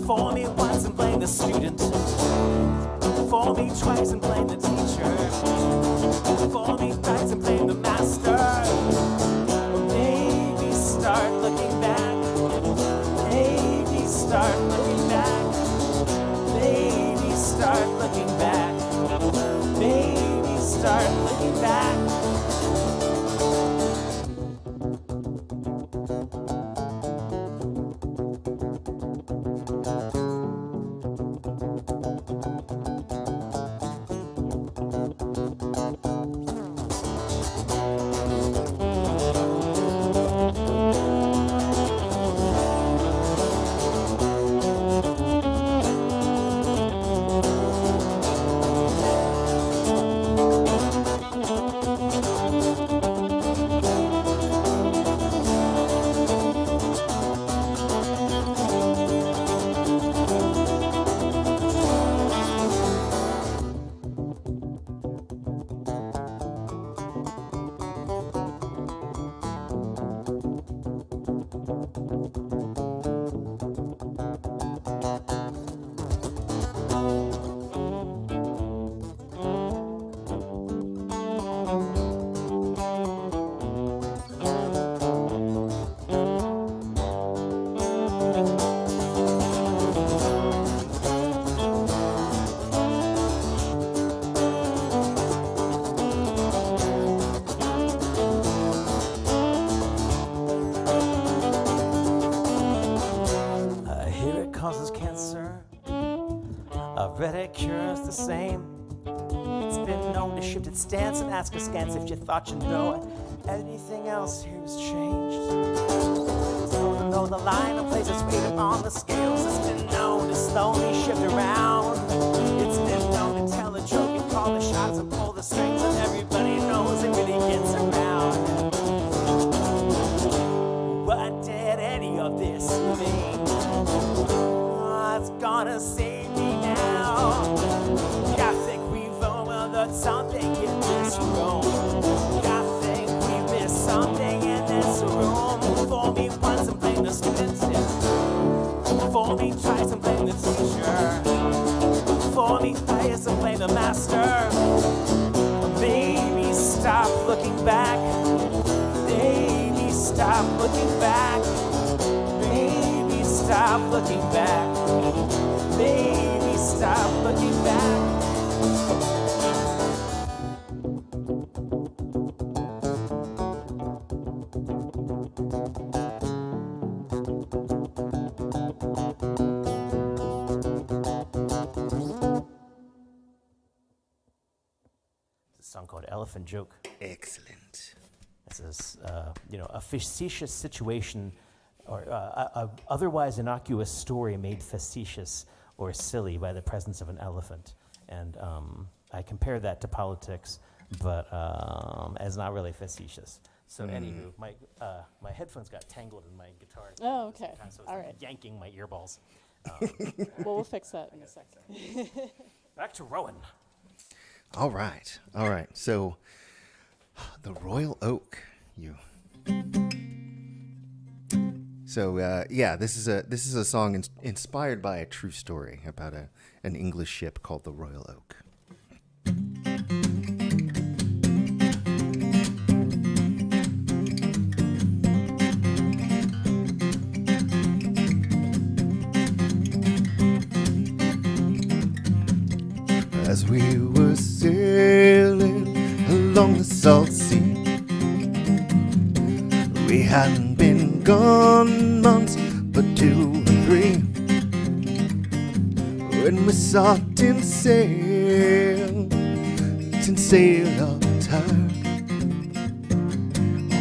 For me once and blame the student. For me twice and blame the teacher. For me thrice and blame the master. Maybe start looking back. Maybe start looking back. Maybe start looking back. Maybe start looking back. same. It's been known to shift its stance and ask askance if you thought you know anything else here's changed. So even though the line of places weighted on the scales, it's been known to slowly shift around. It's been known to tell a joke and call the shots and pull the strings, and everybody knows it really gets around. What did any of this mean? What's gonna save me now? I think we've overlooked something in this room. I think we missed something in this room. For me, once and blame the students. For me, twice and blame the teacher. For me, thrice and blame the master. Baby, stop looking back. Baby, stop looking back. Baby, stop looking back. Baby, stop looking back. It's a song called Elephant Joke. Excellent. This is, a facetious situation, or a otherwise innocuous story made facetious or silly by the presence of an elephant. And I compare that to politics, but as not really facetious. So anywho, my headphones got tangled in my guitar. Oh, okay. So All it's right. yanking my earballs. Well, we'll fix that in a second. Back to Rowan. All right. So, the Royal Oak. So this is a song inspired by a true story about an English ship called the Royal Oak. As we were sailing along the salt sea, we hadn't been gone months, but 2 or 3, when we saw tin sail of tide,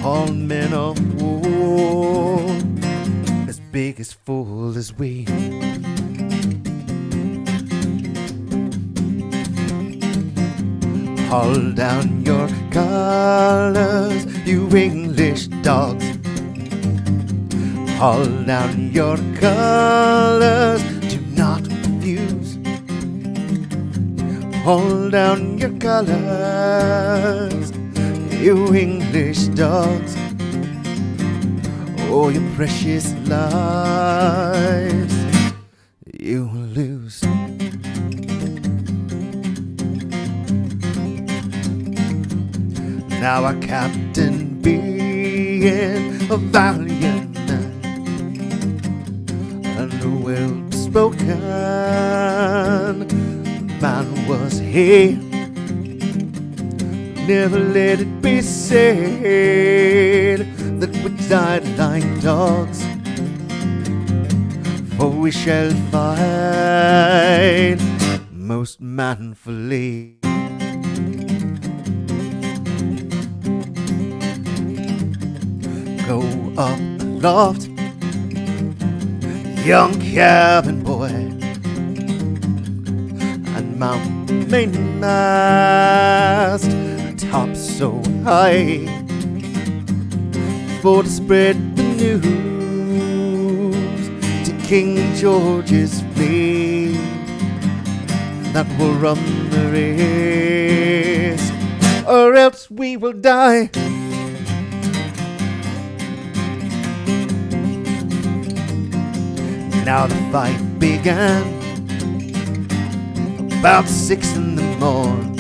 all men of war, as big as full as we. Haul down your colors, you English dogs. Haul down your colors, do not refuse. Haul down your colors, you English dogs. Oh, your precious lives you will lose. Now our captain being a valiant man and a well-spoken man was he. Never let it be said that we died like dogs, for we shall fight most manfully. Go up aloft, young cabin boy, and mount mainmast, top so high, for to spread the news to King George's fleet that will run the race, or else we will die. Now the fight began about 6 in the morning,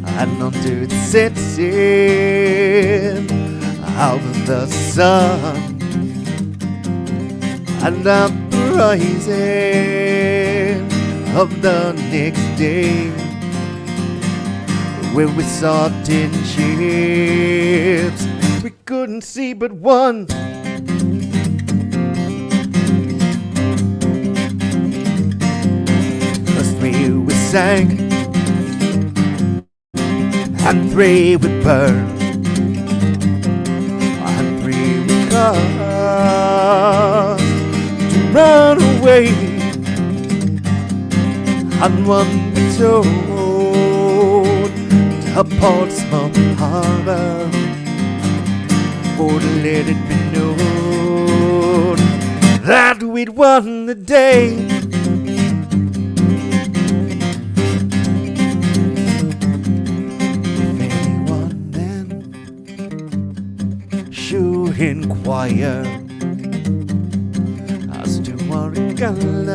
and unto its setting out of the sun, and at the rising of the next day, where we saw 10 ships, we couldn't see but one. sang, and 3 would burn, and 3 would cause to run away, and 1 would told to Portsmouth Harbor for to let it be known that we'd won the day. If anyone then should inquire as to our gallant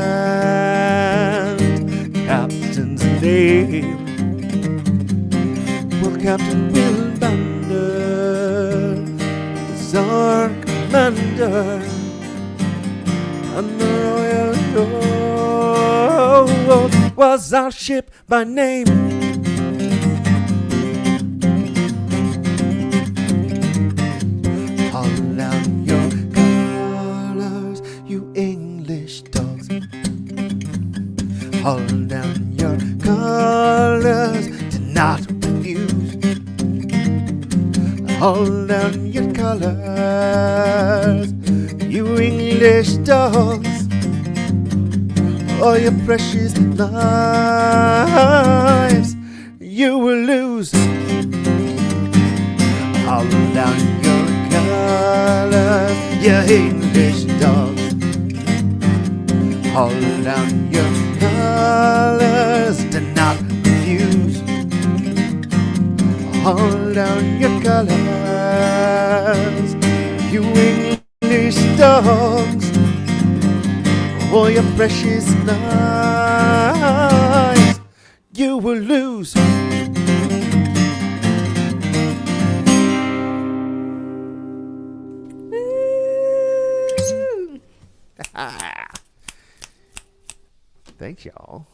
captain's name, well, Captain Will Bander was our commander, and the Royal Yacht was our ship by name. Haul down your colors, you English dogs. Haul down your colors, do not refuse. Haul down your colors, you English dogs, all your precious lives you will lose. Haul down your colors, you English dogs. Haul down your colors, do not refuse. Haul down your colors, you English dogs, all your precious lives you will lose. Thanks, y'all.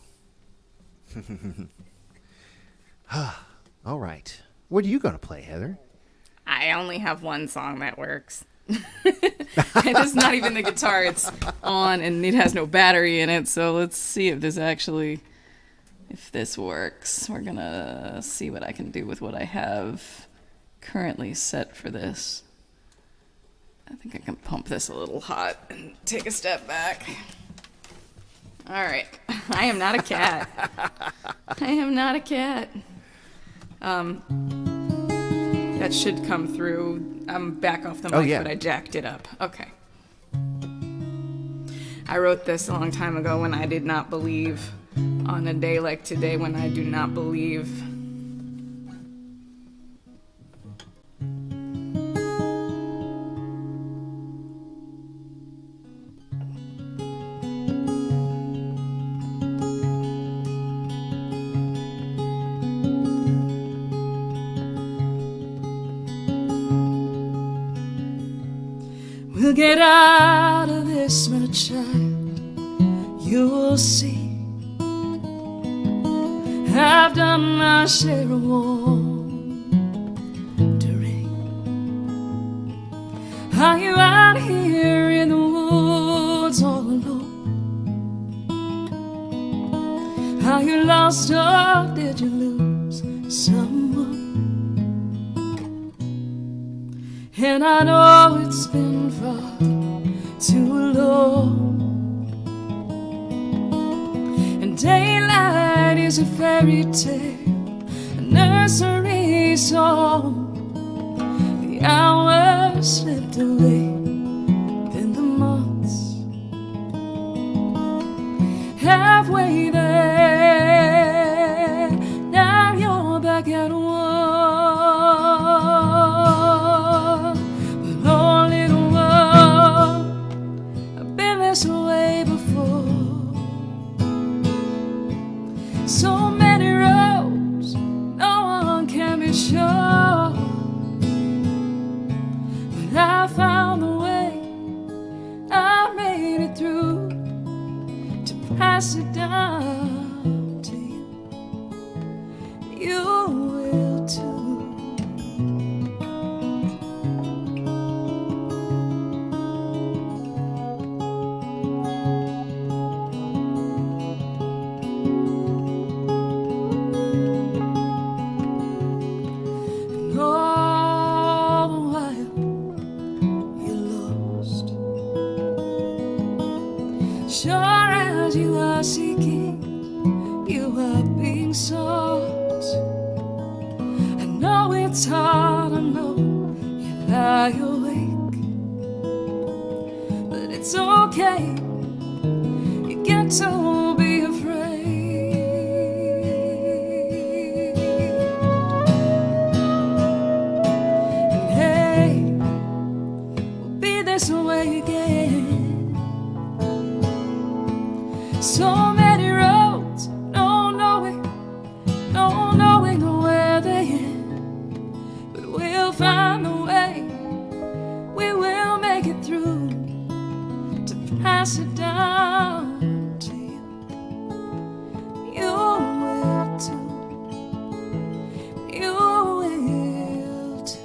All right. What are you going to play, Heather? I only have one song that works. And it's not even the guitar, it's on and it has no battery in it, so let's see if this works. We're gonna see what I can do with what I have currently set for this. I think I can pump this a little hot and take a step back. Alright. I am not a cat. I am not a cat. That should come through. I'm back off the mic, yeah. but I jacked it up. Okay. I wrote this a long time ago when I did not believe. On a day like today when I do not believe. We'll get out of this, my child, you'll see. I've done my share of wandering. Are you out here in the woods all alone? Are you lost or did you lose someone? And I know it's been far too long, and daylight is a fairy tale, a nursery song. The hours slipped away, then the months. Halfway there, now you're back at one. But oh, little one, I've been this way before. So many roads, no one can be sure. But I found the way, I made it through to pass it down to you. You will too. lie awake. But it's okay, you get to be afraid. And hey, we'll be this way again. So many roads, no knowing where they end. But we'll find a way, we will make it through, to pass it down to you. You will too. You will too.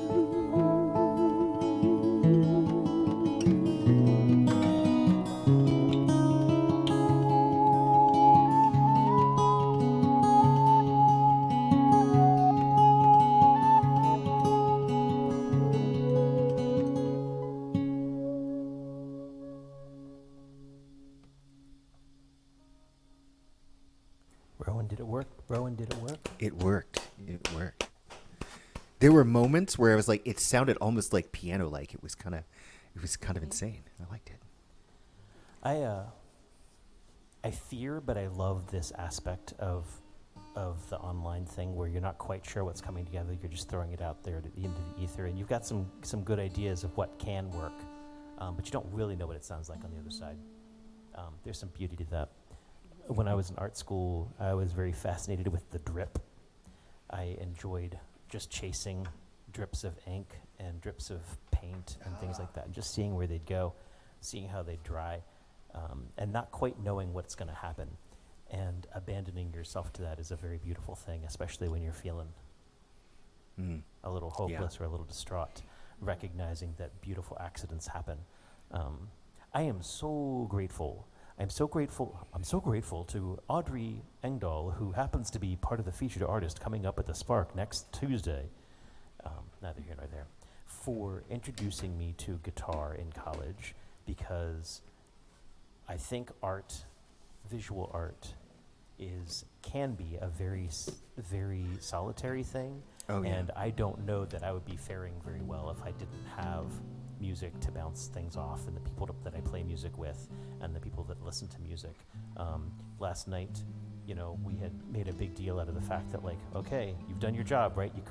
Rowan, did it work? Rowan, did it work? It worked. It worked. There were moments where I was like, it sounded almost like piano-like. It was kind of insane. I liked it. I fear, but I love this aspect of the online thing where you're not quite sure what's coming together. You're just throwing it out there into the ether, and you've got some good ideas of what can work, but you don't really know what it sounds like on the other side. There's some beauty to that. When I was in art school, I was very fascinated with the drip. I enjoyed just chasing drips of ink and drips of paint and things like that, and just seeing where they'd go, seeing how they'd dry, and not quite knowing what's going to happen. And abandoning yourself to that is a very beautiful thing, especially when you're feeling a little hopeless or a little distraught, recognizing that beautiful accidents happen. I am so grateful. I'm so grateful to Audrey Engdahl, who happens to be part of the featured artist coming up at the Spark next Tuesday, neither here nor there, for introducing me to guitar in college, because I think visual art, can be a very solitary thing. Oh, yeah. And I don't know that I would be faring very well if I didn't have music to bounce things off, and the people that I play music with, and the people that listen to music. Last night, we had made a big deal out of the fact that, like, okay, you've done your job, right? You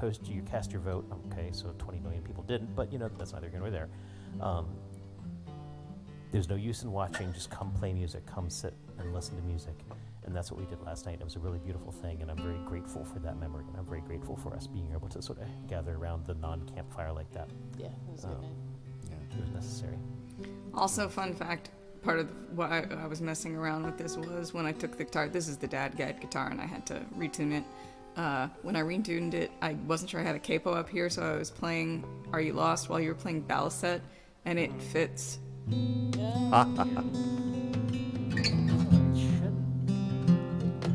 cast your vote. Okay, so 20 million people didn't, but that's neither here nor there. There's no use in watching. Just come play music. Come sit and listen to music. And that's what we did last night. It was a really beautiful thing, and I'm very grateful for that memory, and I'm very grateful for us being able to sort of gather around the non-campfire like that. Yeah, it was a good night. It was necessary. Also, fun fact, part of why I was messing around with this was when I took the guitar. This is the dad guide guitar, and I had to retune it. When I retuned it, I wasn't sure I had a capo up here, so I was playing Are You Lost while you were playing Balisette, and it fits.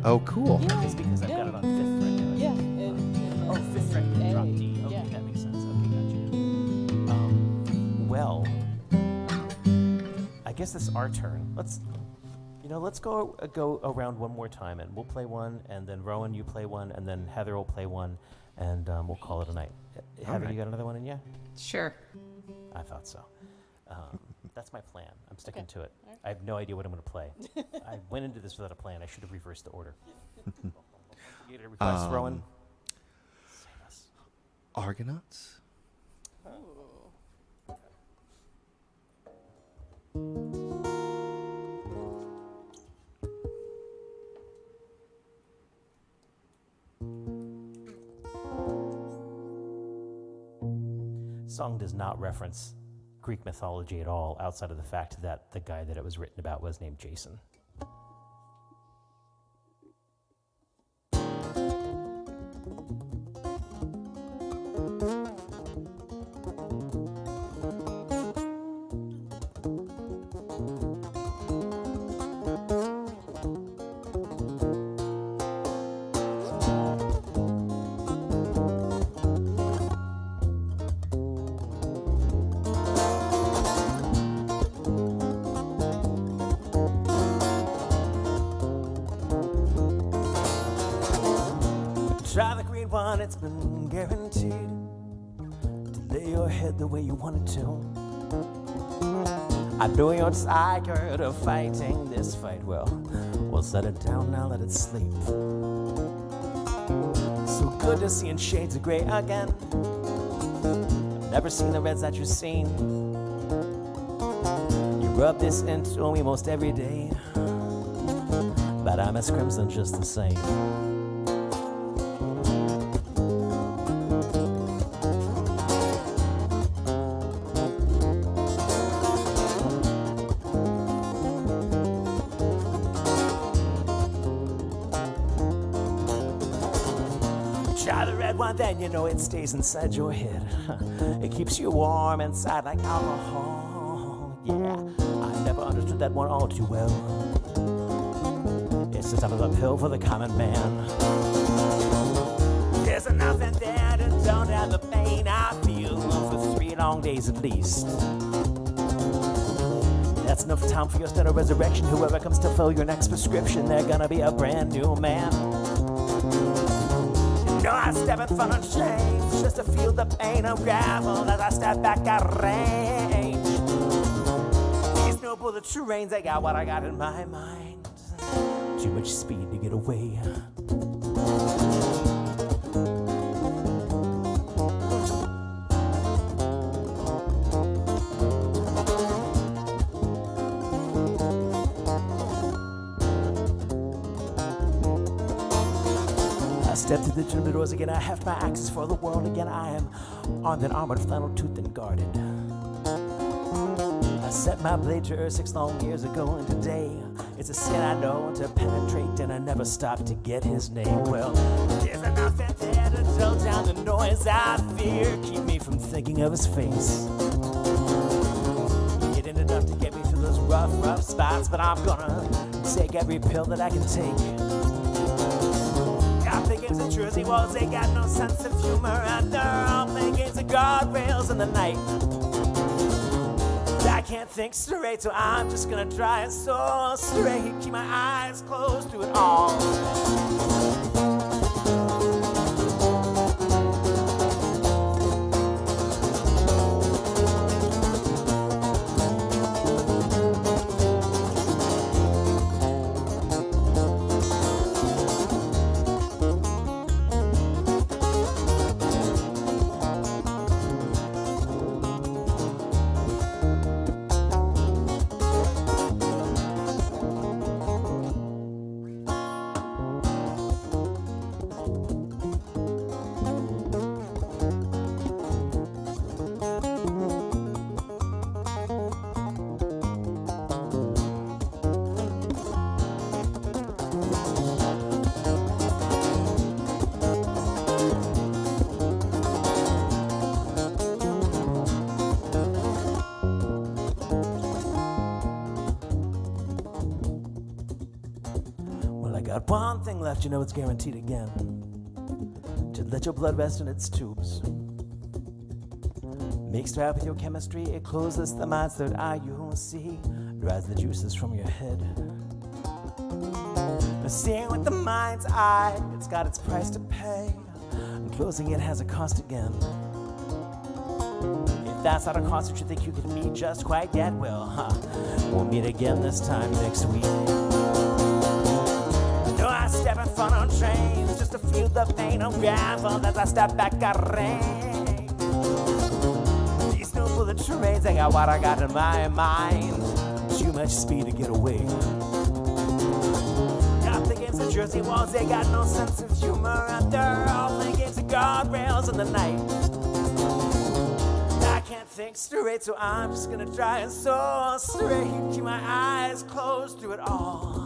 Oh, cool. Yeah. It's because I've got it on 5th fret now. Yeah. Oh, 5th fret, you A. drop D. Okay, Yeah. that makes sense. Okay, gotcha. I guess it's our turn. Let's go around one more time, and we'll play one, and then Rowan, you play one, and then Heather will play one, and we'll call it a night. Heather, right. you got another one in you? Sure. I thought so. That's my plan. I'm sticking Okay. to it. All right. I have no idea what I'm going to play. I went into this without a plan. I should have reversed the order. You get a request, Rowan? Save us. Argonauts? Song does not reference Greek mythology at all, outside of the fact that the guy that it was written about was named Jason. Try the green one, it's been guaranteed to lay your your head the way you want it to. I know you're tired of fighting this fight. Well, we'll set it down now, let it sleep. So good to see in shades of gray again. I've never seen the reds that you've seen. You rub this into me most every day, but I miss crimson just the same. Try the red one, then you know it stays inside your head. It keeps you warm inside like alcohol. Yeah, I never understood that one all too well. It's just another pill for the common man. There's enough in there to dull down the pain I feel for 3 long days at least. That's enough time for your steady resurrection. Whoever comes to fill your next prescription, they're gonna be a brand new man. No, I step in front of chains just to feel the pain unravel as I step back at range. These no bullet trains, they got what I got in my mind. Too much speed to get away. Step through the gym doors again, I have my axes for the world again. I am armed and armored, flannel toothed and guarded. I set my blade to earth 6 long years ago, and today it's a sin I know to penetrate, and I never stop to get his name. Well, there's enough in there to dull down the noise I fear, keep me from thinking of his face. It ain't enough to get me through those rough spots, but I'm gonna take every pill that I can take. Play games of Jersey walls, they got no sense of humor, and they're all playing games of guardrails in the night. I can't think straight, so I'm just gonna try it so straight. Keep my eyes closed through it all. Got one thing left, you know it's guaranteed again. To let your blood rest in its tubes. Mixed right with your chemistry, it closes the mind's third eye, you see. Dries the juices from your head. But seeing with the mind's eye, it's got its price to pay. And closing it has a cost again. If that's not a cost that you think you can meet just quite yet, well, we'll meet again this time next week. I step in front of trains just to feel the pain unravel as I step back at range. These no bullet trains, they got what I got in my mind. Too much speed to get away. Got the games of Jersey walls, they got no sense of humor, and they're all playing games of guardrails in the night. I can't think straight, so I'm just gonna try it so straight. Keep my eyes closed through it all.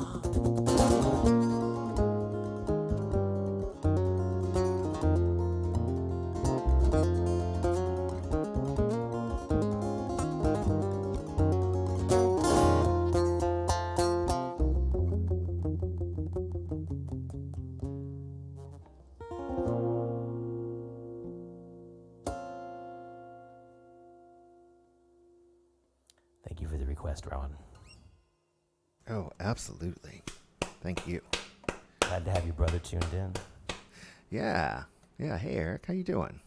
Thank you for the request, Rowan. Oh, absolutely. Thank you. Glad to have your brother tuned in. Yeah. Yeah. Hey, Eric. How you doing?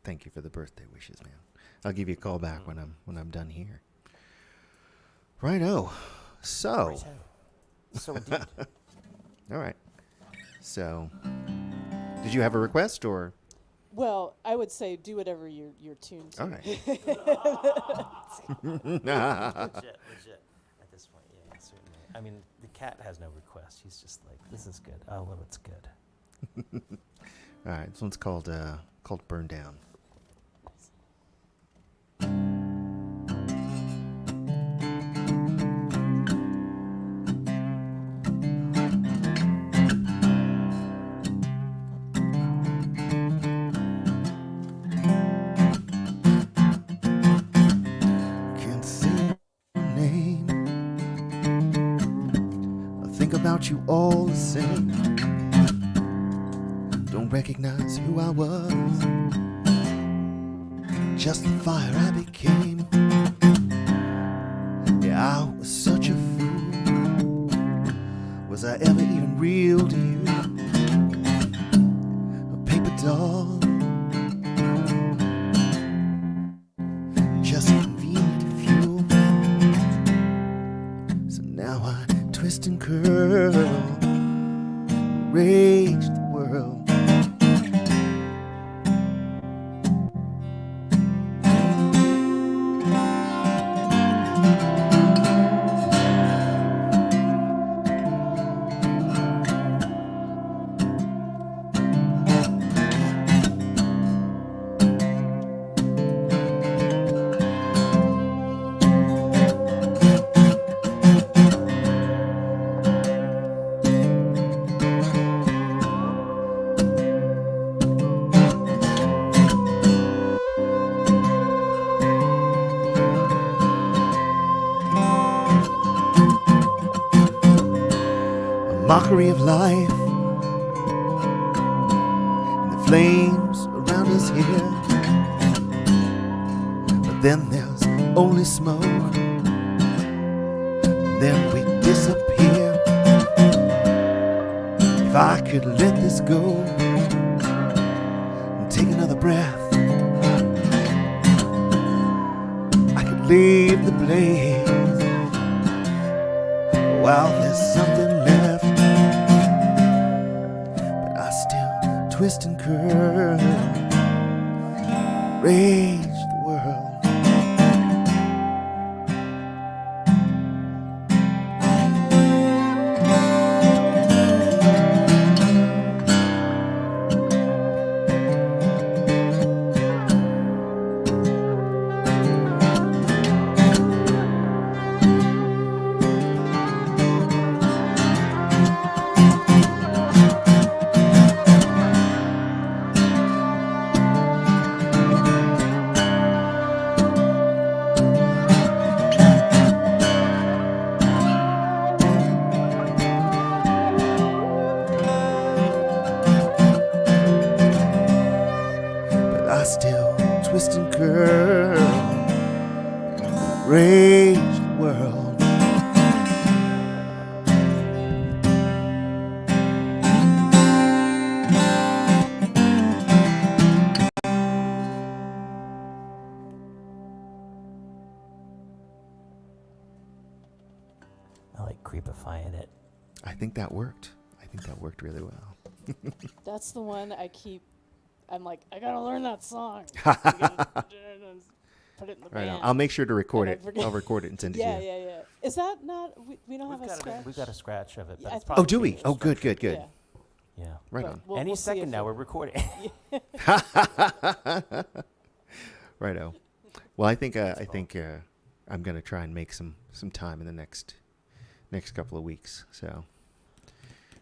thank you for the birthday wishes, man. I'll give you a call back when I'm done here. Righto. So, Righto. So indeed. all right. So, did you have a request or? Well, I would say do whatever you're tuned to. All right. Legit. At this point, yeah, certainly. I mean, the cat has no request. He's just like, this is good. Oh, well, it's good. All right. This one's called Burn Down. Can't say your name. I think about you all the same. Don't recognize who I was. Just the fire I became. Yeah, I was such a fool. Was I ever even real to you? A paper doll, just convenient fuel. So now I twist and curl, rage the world. Mockery of life and the flames around us here. But then there's only smoke, then we disappear. If I could let this go and take another breath, I could leave the blaze while there's something left. Twist and curl, rage the world. I still twist and curl, rage the world. I like creepifying it. I think that worked. I think that worked really well. That's the one I'm like, I gotta learn that song. Put it in the Right on. band. I'll make sure to record And it. I forget- I'll record it and send it Yeah, to you. yeah, yeah. Is that not? We don't have a scratch. We've got a scratch of it. Yeah, But I it's think- Oh, probably do we? changed Oh, good, structure. good, good. Yeah. Yeah. Right But on. we'll Any see second if now, it- we're recording. Righto. Well, I think I'm gonna try and make some time in the next couple of weeks. So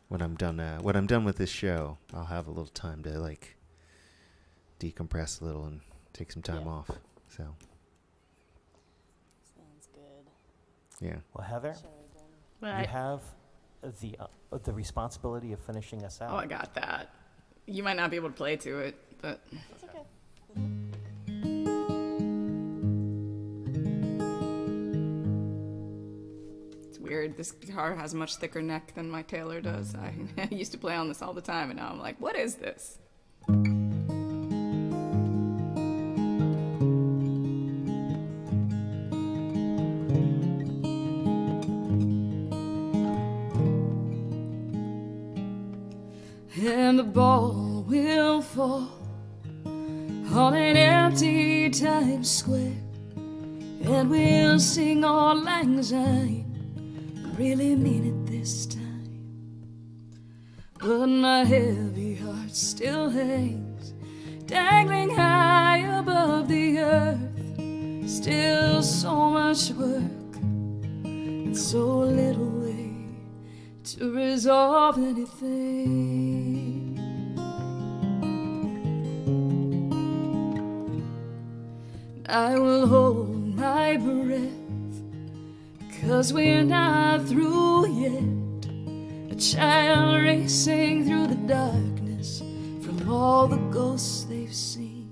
when I'm done with this show, I'll have a little time to like decompress a little and take some time Yeah. off. So Sounds good. yeah. Well, Heather, Shall we then? you Right. have the responsibility of finishing us out. Oh, I got that. You might not be able to play to it, but It's okay. it's weird. This guitar has a much thicker neck than my Taylor does. I used to play on this all the time, and now I'm like, what is this? and the ball will fall on an empty Times Square, and we'll sing all lang syne, really mean it this time. But my heavy heart still hangs, dangling high above the earth. Still so much work and so little way to resolve anything. I will hold my breath, 'cause we're not through yet. A child racing through the darkness from all the ghosts they've seen.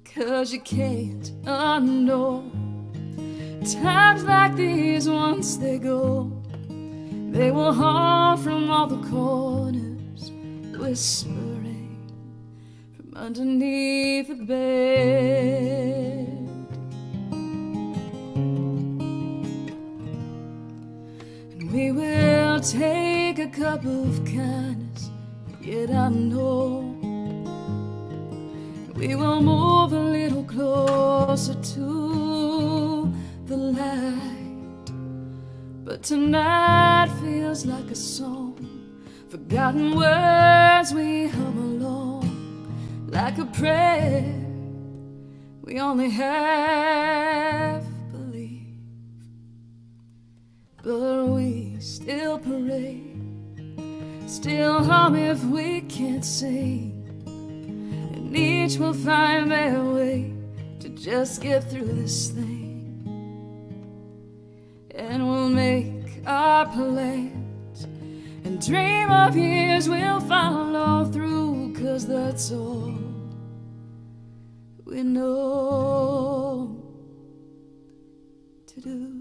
'Cause you can't unknow times like these. Once they go, they will haunt from all the corners, whispering from underneath the bed. And we will take a cup of kindness, yet I know we will move a little closer to the light. But tonight feels like a song, forgotten words we hum along, like a prayer we only half believe. But we still parade, still hum if we can't sing. Each will find their way to just get through this thing. And we'll make our plans and dream of years we'll follow through, 'cause that's all we know to do.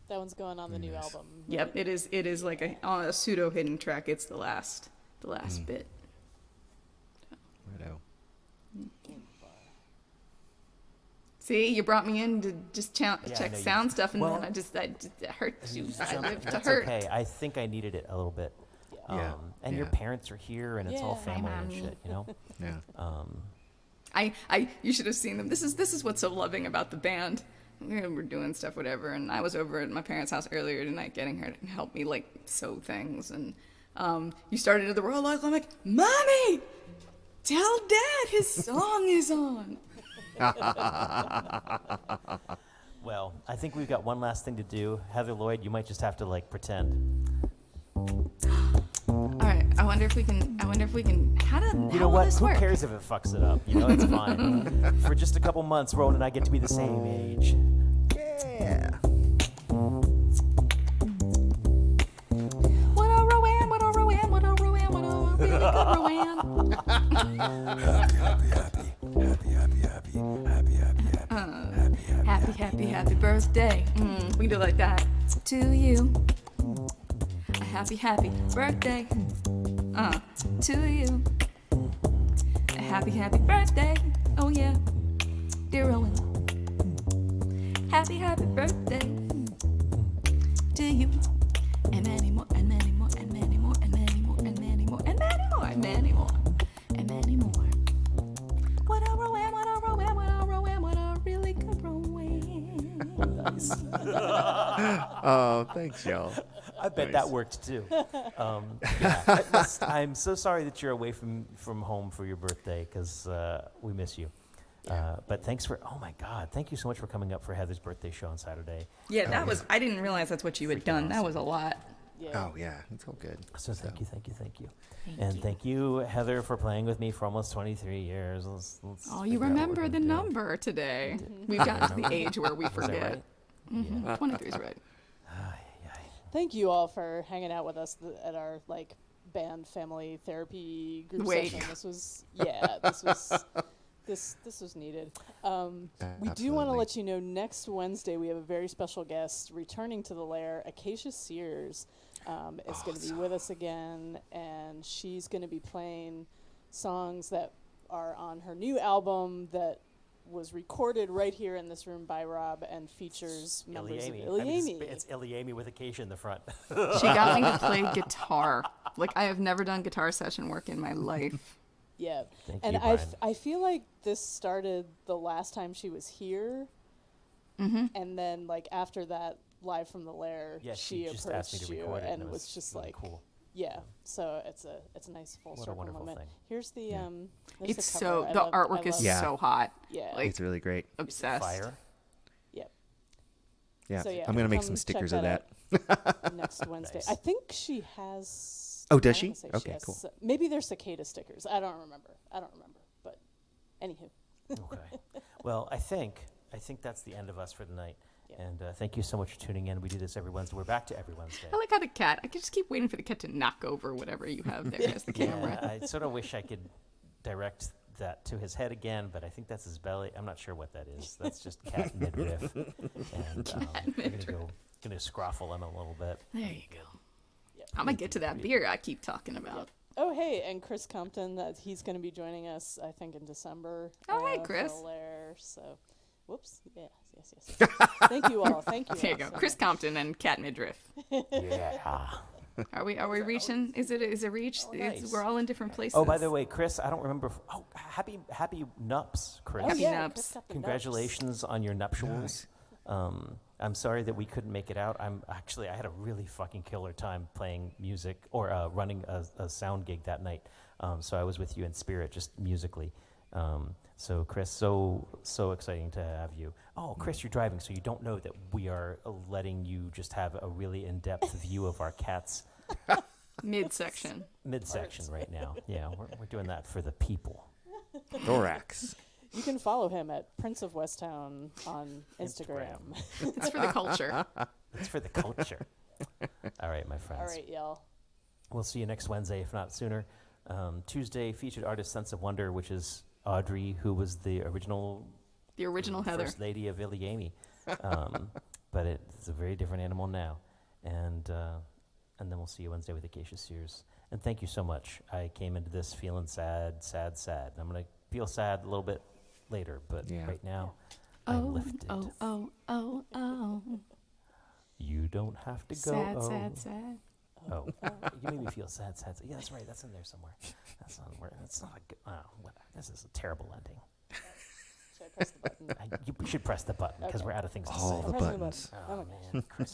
That one's going on the new album. Yep, it is like a pseudo hidden track. It's the last bit. Righto. See, you brought me in to just check I know sound you- stuff, and well, then it hurts. You just I jumped- live to That's hurt. okay. I think I needed it a little bit. Yeah. And your Yeah. parents are here, and it's all Yeah. family and Hi, shit, you know? Yeah. You should have seen them. This is what's so loving about the band. We're doing stuff, whatever, and I was over at my parents' house earlier tonight getting her to help me like sew things, and you started into the world like, I'm like, Mommy, tell Dad his song is on. Well, I think we've got one last thing to do. Heather Lloyd, you might just have to, like, pretend. All right, I wonder if we can. How You know will what? this Who work? cares if it fucks it up? You know, it's fine. For just a couple months, Rowan and I get to be the same age. Yeah. What a Rowan, what a Rowan, what a Rowan, what a really good Rowan. Happy birthday. We can do it like that. To you. A happy birthday. To you. A happy birthday. Oh yeah. Dear Rowan. Happy birthday to you. And many more, and many more, and many more, and many more, and many more, and many more, and many more, and many more. What a Rowan, what a Rowan, what a Rowan, what a really good Rowan. Nice. Oh, thanks, y'all. I bet Nice. that worked too. I'm so sorry that you're away from home for your birthday, because we miss you. But thanks oh my God, thank you so much for coming up for Heather's birthday show on Saturday. Yeah, that was, I didn't realize that's what you had done. That was a lot. Yeah. Oh, yeah. It's all good. So thank you. And thank you, Heather, for playing with me for almost 23 years. Let's Oh, figure you out what remember we're the gonna do. number today. We've gotten to the age where we Was that forget. right? 23 is right. Thank you all for hanging out with us at our like band family therapy group Wait. session. This was this was needed. We do want to Absolutely. let you know next Wednesday we have a very special guest returning to the Lair. Acacia Sears is going to be with us again, and she's going to be playing songs that are on her new album that was recorded right here in this room by Rob and features members of ilyAIMY. I mean, ilyAIMY. it's ilyAIMY with a Keisha in the front. She got me to play guitar. Like, I have never done guitar session work in my life. Yeah. Thank And you, I Brian. feel like this started the last time she was here. And then, like, after that, Live from the Lair, Yeah, she just approached asked me to you record it, and it was just really like, cool. yeah. So it's a nice full What a circle wonderful moment. thing. Here's the there's It's the so cover. I the love- artwork I is love- Yeah. so hot. Yeah. Like, It's really great. obsessed. Fire. Yep. Yeah. So, yeah, I'm gonna make come some check stickers of that that. Next Wednesday. Nice. I think she has. Oh, does I she? wanna say Okay, has cool. maybe they're cicada stickers. I don't remember. But anywho. Okay. Well, I think that's the end of us for tonight. Yeah. And thank you so much for tuning in. We do this every Wednesday. We're back to every Wednesday. I like how the cat, I could just keep waiting for the cat to knock over whatever you have there as the camera. Yeah, I sort of wish I could direct that to his head again, but I think that's his belly. I'm not sure what that is. That's just cat midriff. And I'm gonna scruffle him a little bit. There you go. Yep. I'm going to get to that beer I keep talking about. Oh, hey, and Chris Compton, that he's going to be joining us, I think, in December. Oh, hey, for Chris. the Lair, so, whoops. Yes. Thank you all. Thank you. There you all go. so Chris much. Compton and Cat Midriff. Yeah. Are we reaching? Is it reach? Oh, nice. We're all in different places. Oh, by the way, Chris, I don't remember. happy nups, Chris. Oh, Happy yeah, nups. Chris Compton Congratulations on your nuptials. I'm sorry that we couldn't make it out. I had a really fucking killer time playing music or running a sound gig that night. So I was with you in spirit, just musically. So Chris, so exciting to have you. Oh, Chris, you're driving, so you don't know that we are letting you just have a really in-depth view of our cat's Midsection. midsection right now. Yeah, we're doing that for the people. Thorax. You can follow him at Prince of Westtown on Instagram. It's for the culture. It's for the culture. All right, my friends. All right, y'all. We'll see you next Wednesday, if not sooner. Tuesday, featured artist Sense of Wonder, which is Audrey, who was the original The original Heather. first lady of ilyAIMY. But it's a very different animal now. And then we'll see you Wednesday with Acacia Sears. And thank you so much. I came into this feeling sad. I'm going to feel sad a little bit later, but Yeah. right now, I'm lifted. Oh. You don't have to go. Sad. Oh, you made me feel sad. Yeah, that's right. That's in there somewhere. That's not where. That's not a good. This is a terrible ending. Should I press the button? You should press the button because Okay. we're out of things to All say. the Press the buttons. button. Oh Oh my man, Chris.